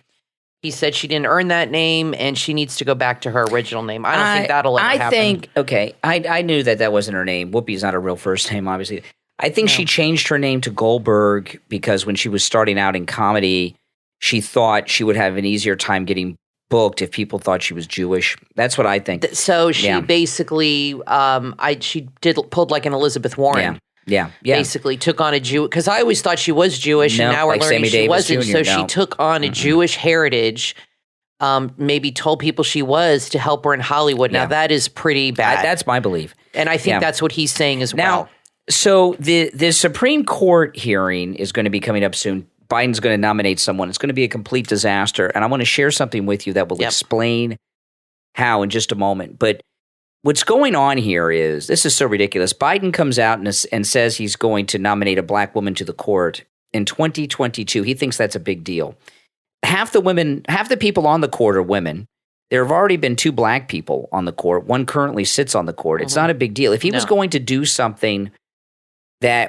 He said she didn't earn that name and she needs to go back to her original name. I don't think that'll ever happen. I knew that wasn't her name. Whoopi's not her real first name, obviously. I think she changed her name to Goldberg because when she was starting out in comedy, she thought she would have an easier time getting booked if people thought she was Jewish. That's what I think. So she basically, she pulled like an Elizabeth Warren. Yeah. Basically took on a Jew, because I always thought she was Jewish, and now we're learning she wasn't. So she took on a Jewish heritage. Maybe told people she was to help her in Hollywood. Now that is pretty bad. That's my belief, and I think that's what he's saying as well. So the Supreme Court hearing is going to be coming up soon. Biden's going to nominate someone. It's going to be a complete disaster. And I want to share something with you that will explain how in just a moment. But what's going on here is, this is so ridiculous. Biden comes out and says he's going to nominate a black woman to the court in 2022. He thinks that's a big deal. Half the people on the court are women. There have already been 2 black people on the court. One currently sits on the court. It's not a big deal. If he was going to do something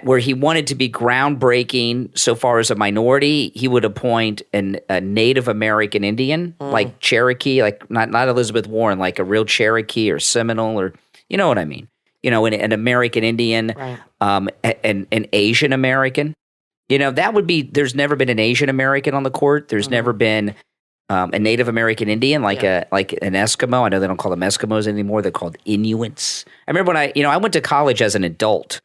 where he wanted to be groundbreaking so far as a minority, he would appoint a Native American Indian, like Cherokee, like not Elizabeth Warren, like a real Cherokee or Seminole, or you know what I mean? You know, an American Indian, an Asian American. You know, that would be, there's never been an Asian American on the court. There's never been a Native American Indian, like an Eskimo. I know they don't call them Eskimos anymore. They're called Inuits. I remember when I went to college as an adult,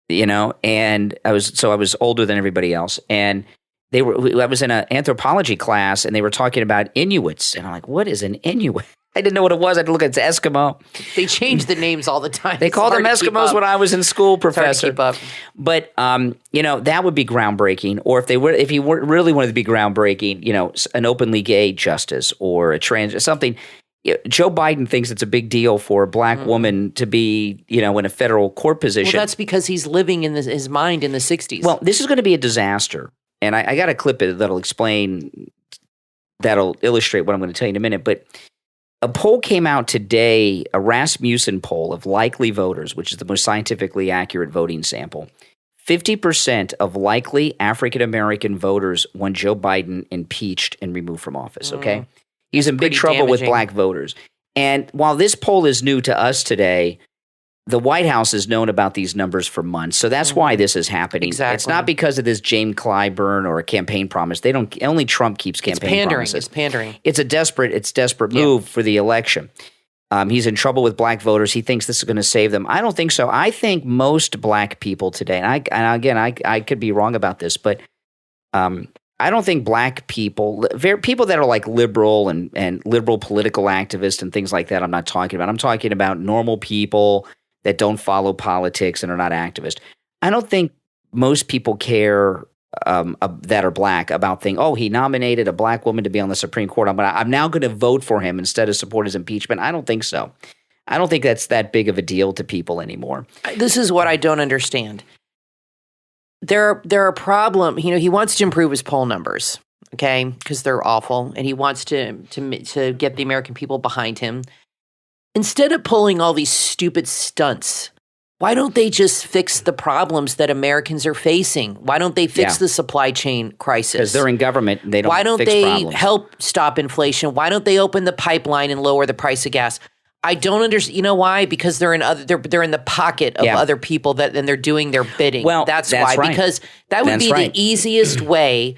and I was older than everybody else. And I was in an anthropology class and they were talking about Inuits. And I'm like, what is an Inuit? I didn't know what it was. I had to look at Eskimo. They change the names all the time. They called them Eskimos when I was in school, Professor. It's hard to keep up. But, that would be groundbreaking. Or if he really wanted to be groundbreaking, an openly gay justice or something. Joe Biden thinks it's a big deal for a black woman to be, in a federal court position. Well, that's because he's living in his mind in the 60s. Well, this is going to be a disaster. And I got a clip that'll illustrate what I'm going to tell you in a minute. But a poll came out today, a Rasmussen poll of likely voters, which is the most scientifically accurate voting sample. 50% of likely African-American voters want Joe Biden impeached and removed from office, okay? He's in big trouble with black voters. And while this poll is new to us today, the White House has known about these numbers for months. So that's why this is happening. Exactly. It's not because of this James Clyburn or a campaign promise. Only Trump keeps campaign promises. It's pandering. It's a desperate move for the election. He's in trouble with black voters. He thinks this is going to save them. I don't think so. I think most black people today, and I could be wrong about this, but I don't think black people that are like liberal and liberal political activists and things like that, I'm not talking about. I'm talking about normal people that don't follow politics and are not activists. I don't think most people care that are black about thinking, he nominated a black woman to be on the Supreme Court. I'm now going to vote for him instead of support his impeachment. I don't think so. I don't think that's that big of a deal to people anymore. This is what I don't understand. There are problems. He wants to improve his poll numbers, okay, because they're awful, and he wants to get the American people behind him. Instead of pulling all these stupid stunts, why don't they just fix the problems that Americans are facing? Why don't they fix the supply chain crisis? Because they're in government, they don't. Why don't they problems. help stop inflation? Why don't they open the pipeline and lower the price of gas? I don't understand. You know why? Because they're in the pocket of other people and they're doing their bidding. Well, that's why. right. Because that would be the easiest way.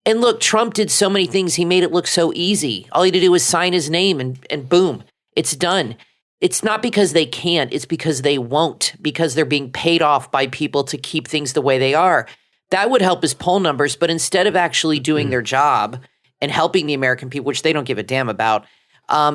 And look, Trump did so many things. He made it look so easy. All he had to do was sign his name and boom, it's done. It's not because they can't. It's because they won't, because they're being paid off by people to keep things the way they are. That would help his poll numbers. But instead of actually doing their job and helping the American people, which they don't give a damn about,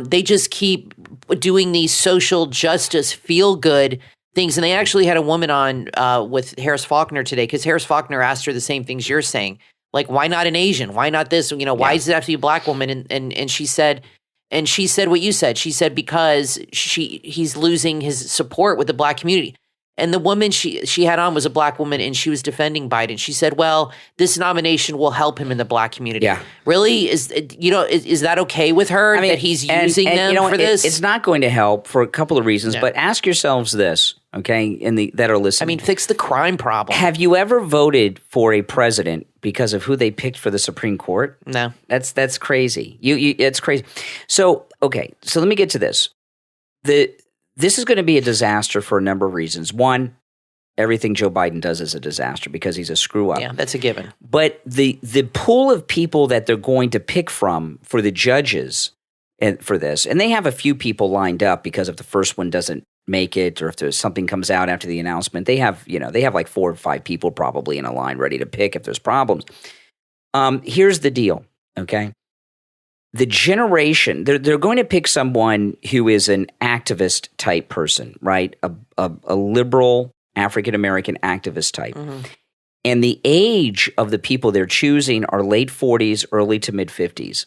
they just keep doing these social justice feel-good things. And they actually had a woman on with Harris Faulkner today, because Harris Faulkner asked her the same things you're saying. Like, why not an Asian? Why not this? Why does it have to be a black woman? And she said what you said. She said because he's losing his support with the black community. And the woman she had on was a black woman, and she was defending Biden. She said, well, this nomination will help him in the black community. Yeah. Really? Is that okay with her that he's using them for this? It's not going to help for a couple of reasons, but ask yourselves this, okay, that are listening. Fix the crime problem. Have you ever voted for a president because of who they picked for the Supreme Court? No. That's crazy. It's crazy. So let me get to this. This is going to be a disaster for a number of reasons. One, everything Joe Biden does is a disaster because he's a screw-up. Yeah, that's a given. But the pool of people that they're going to pick from for the judges for this, and they have a few people lined up because if the first one doesn't make it or if there's something comes out after the announcement, they have like 4 or 5 people probably in a line ready to pick if there's problems. Here's the deal, okay? The generation, they're going to pick someone who is an activist type person, right? A liberal African-American activist type. Mm-hmm. And the age of the people they're choosing are late 40s, early to mid 50s.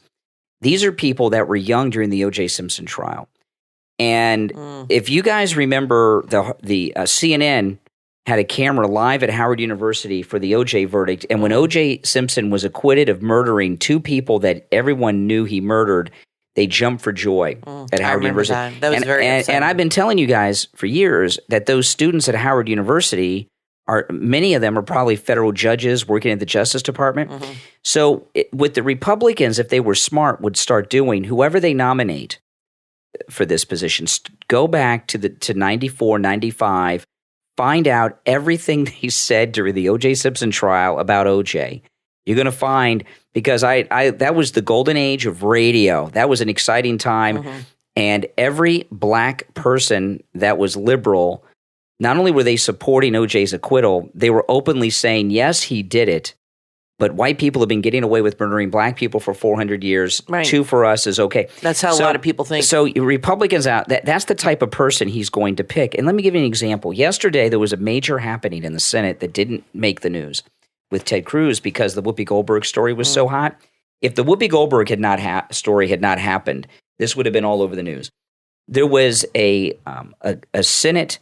These are people that were young during the O.J. Simpson trial. And if you guys remember, the CNN had a camera live at Howard University for the O.J. verdict. And when O.J. Simpson was acquitted of murdering 2 people that everyone knew he murdered, they jumped for joy at Howard University. That was very upsetting. And I've been telling you guys for years that those students at Howard University many of them are probably federal judges working at the Justice Department. Mm-hmm. So what the Republicans, if they were smart, would start doing, whoever they nominate for this position, go back to 94, 95, find out everything they said during the O.J. Simpson trial about O.J. You're going to find, because that was the golden age of radio. That was an exciting time. Mm-hmm. And every black person that was liberal, not only were they supporting O.J.'s acquittal, they were openly saying, yes, he did it, but white people have been getting away with murdering black people for 400 years. Right. 2 for us is okay. That's how a lot of people think. So Republicans that's the type of person he's going to pick. And let me give you an example. Yesterday, there was a major happening in the Senate that didn't make the news with Ted Cruz because the Whoopi Goldberg story was so hot. If the Whoopi Goldberg story had not happened, this would have been all over the news. There was a Senate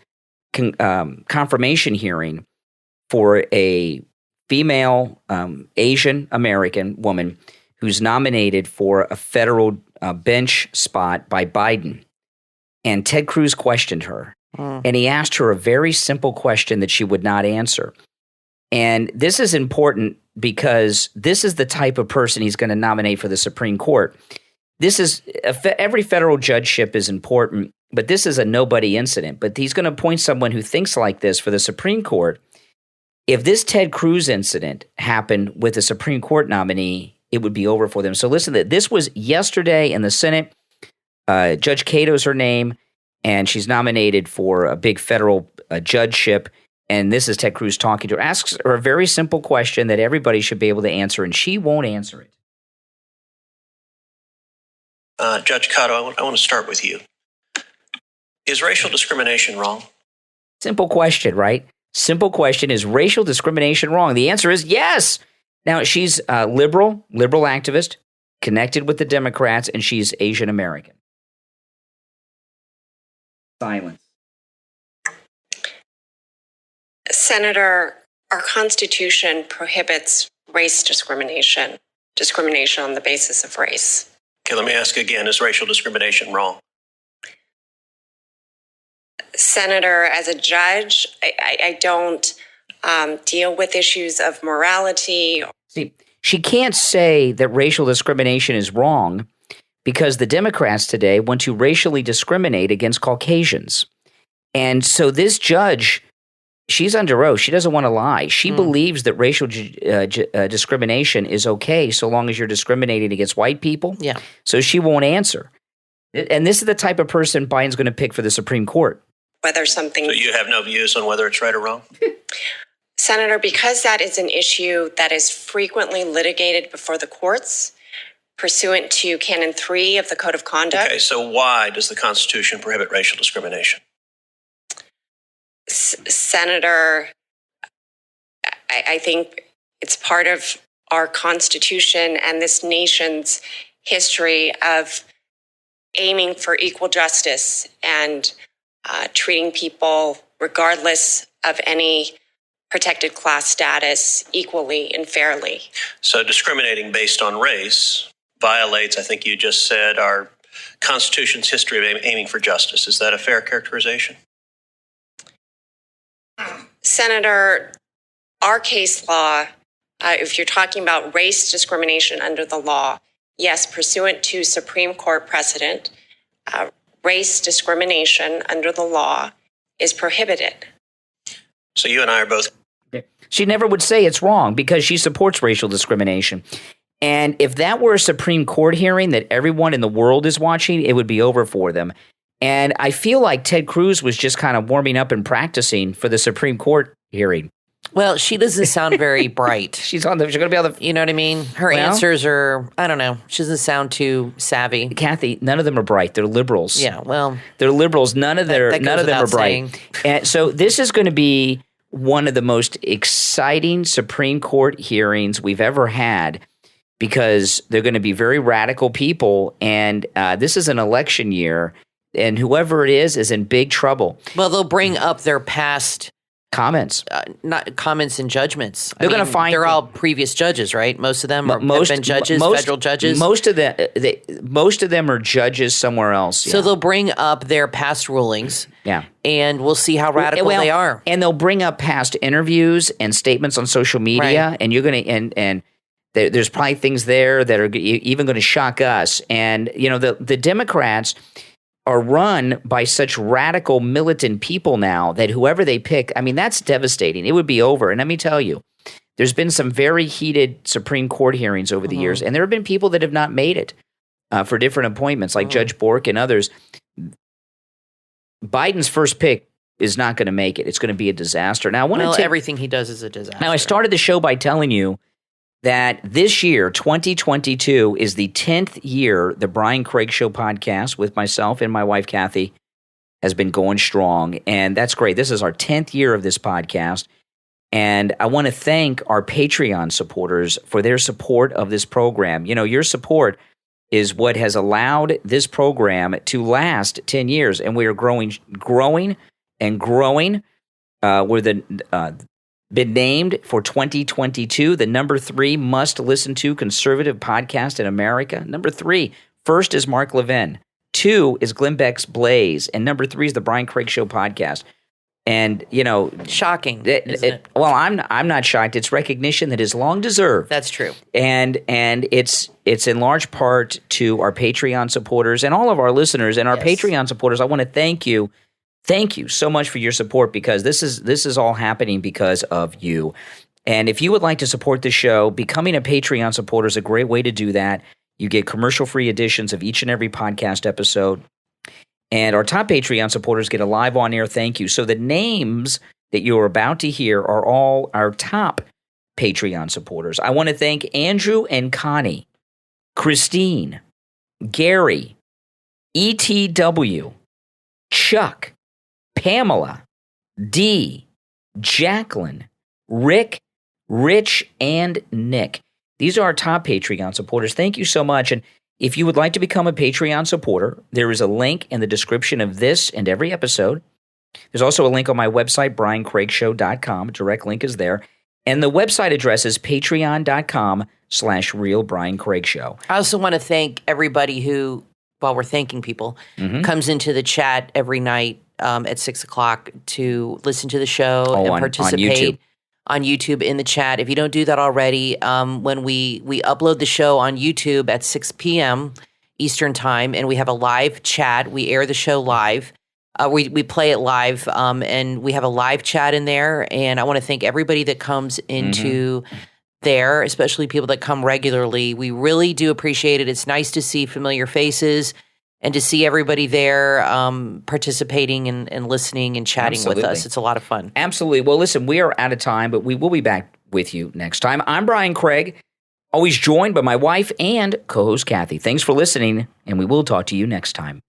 confirmation hearing for a female Asian American woman who's nominated for a federal bench spot by Biden. And Ted Cruz questioned her. And he asked her a very simple question that she would not answer. And this is important because this is the type of person he's going to nominate for the Supreme Court. This is every federal judgeship is important, but this is a nobody incident. But he's going to appoint someone who thinks like this for the Supreme Court. If this Ted Cruz incident happened with a Supreme Court nominee, it would be over for them. So listen, this was yesterday in the Senate. Judge Cato's her name, and she's nominated for a big federal judgeship. And this is Ted Cruz talking to her. Asks her a very simple question that everybody should be able to answer, and she won't answer it. Judge Cato, I want to start with you. Is racial discrimination wrong? Simple question, right? Simple question. Is racial discrimination wrong? The answer is yes. Now, she's a liberal activist, connected with the Democrats, and she's Asian American. Silence. Senator, our Constitution prohibits race discrimination on the basis of race. Okay, let me ask again, is racial discrimination wrong? Senator, as a judge, I don't deal with issues of morality. See, she can't say that racial discrimination is wrong because the Democrats today want to racially discriminate against Caucasians. And so this judge, she's under oath. She doesn't want to lie. She believes that racial discrimination is okay so long as you're discriminating against white people. Yeah. So she won't answer. And this is the type of person Biden's going to pick for the Supreme Court. Whether something. So you have no views on whether it's right or wrong? Senator, because that is an issue that is frequently litigated before the courts, pursuant to Canon 3 of the Code of Conduct. Okay, so why does the Constitution prohibit racial discrimination? Senator, I think it's part of our Constitution and this nation's history of aiming for equal justice and treating people, regardless of any protected class status, equally and fairly. So discriminating based on race violates, I think you just said, our Constitution's history of aiming for justice. Is that a fair characterization? Senator, our case law, if you're talking about race discrimination under the law, yes, pursuant to Supreme Court precedent, race discrimination under the law is prohibited. So you and I are both. She never would say it's wrong because she supports racial discrimination. And if that were a Supreme Court hearing that everyone in the world is watching, it would be over for them. And I feel like Ted Cruz was just kind of warming up and practicing for the Supreme Court hearing. Well, she doesn't sound very bright. She's going to be on the... You know what I mean? Her answers are, I don't know. She doesn't sound too savvy. Kathy, none of them are bright. They're liberals. Yeah, well... They're liberals. None of them are bright. And so this is going to be one of the most exciting Supreme Court hearings we've ever had because they're going to be very radical people. And this is an election year. And whoever it is in big trouble. Well, they'll bring up their past... Comments, not comments and judgments. They're going to find they're all previous judges, right? Most of them have been judges, federal judges. Most of them are judges somewhere else. Yeah. So they'll bring up their past rulings. Yeah, and we'll see how radical they are. And they'll bring up past interviews and statements on social media. Right. And you're going to and there's probably things there that are even going to shock us. And you know the Democrats are run by such radical militant people now that whoever they pick, I mean, that's devastating. It would be over. And let me tell you, there's been some very heated Supreme Court hearings over the years, and there have been people that have not made it for different appointments, like Judge Bork and others. Biden's first pick is not going to make it. It's going to be a disaster. Now, everything he does is a disaster. Now, I started the show by telling you that this year, 2022, is the 10th year the Brian Craig Show podcast with myself and my wife, Kathy, has been going strong. And that's great. This is our 10th year of this podcast. And I want to thank our Patreon supporters for their support of this program. You know, your support is what has allowed this program to last 10 years. And we are growing. We're been named for 2022 the number 3 must listen to conservative podcast in America. Number 3, first is Mark Levin. 2 is Glenn Beck's Blaze, and number 3 is the Brian Craig Show podcast. And you know, shocking. Isn't it? Well, I'm not shocked. It's recognition that is long deserved. That's true. And it's in large part to our Patreon supporters and all of our listeners and our Patreon supporters. I want to thank you. Thank you so much for your support because this is all happening because of you. And if you would like to support the show, becoming a Patreon supporter is a great way to do that. You get commercial-free editions of each and every podcast episode. And our top Patreon supporters get a live on-air thank you. So the names that you're about to hear are all our top Patreon supporters. I want to thank Andrew and Connie, Christine, Gary, ETW, Chuck, Pamela, Dee, Jacqueline, Rick, Rich, and Nick. These are our top Patreon supporters. Thank you so much. And if you would like to become a Patreon supporter, there is a link in the description of this and every episode. There's also a link on my website, briancraigshow.com. A direct link is there. And the website address is patreon.com/realbriancraigshow. I also want to thank everybody who, while we're thanking people, comes into the chat every night at 6 o'clock to listen to the show and participate on YouTube in the chat. If you don't do that already, when we upload the show on YouTube at 6 p.m., Eastern time, and we have a live chat. We air the show live. We play it live, and we have a live chat in there. And I want to thank everybody that comes into there, especially people that come regularly. We really do appreciate it. It's nice to see familiar faces and to see everybody there participating and listening and chatting with us. It's a lot of fun. Absolutely. Well, listen, we are out of time, but we will be back with you next time. I'm Brian Craig, always joined by my wife and co-host Kathy. Thanks for listening, and we will talk to you next time.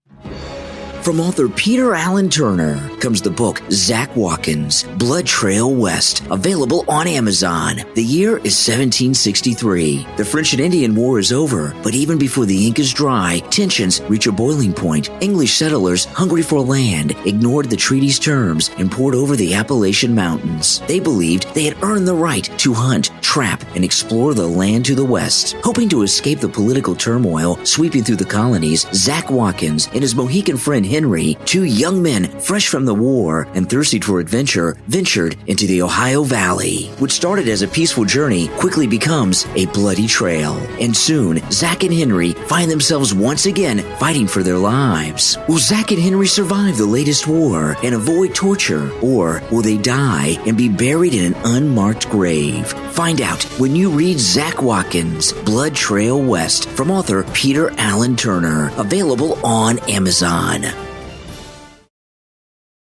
From author Peter Allen Turner comes the book Zach Watkins, Blood Trail West, available on Amazon. The year is 1763. The French and Indian War is over, but even before the ink is dry, tensions reach a boiling point. English settlers, hungry for land, ignored the treaty's terms and poured over the Appalachian Mountains. They believed they had earned the right to hunt, trap, and explore the land to the west. Hoping to escape the political turmoil sweeping through the colonies, Zach Watkins and his Mohican friend Henry, two young men fresh from the war and thirsty for adventure, ventured into the Ohio Valley. What started as a peaceful journey quickly becomes a bloody trail. And soon, Zach and Henry find themselves once again fighting for their lives. Will Zach and Henry survive the latest war and avoid torture? Or will they die and be buried in an unmarked grave? Find out when you read Zach Watkins' Blood Trail West from author Peter Allen Turner, available on Amazon.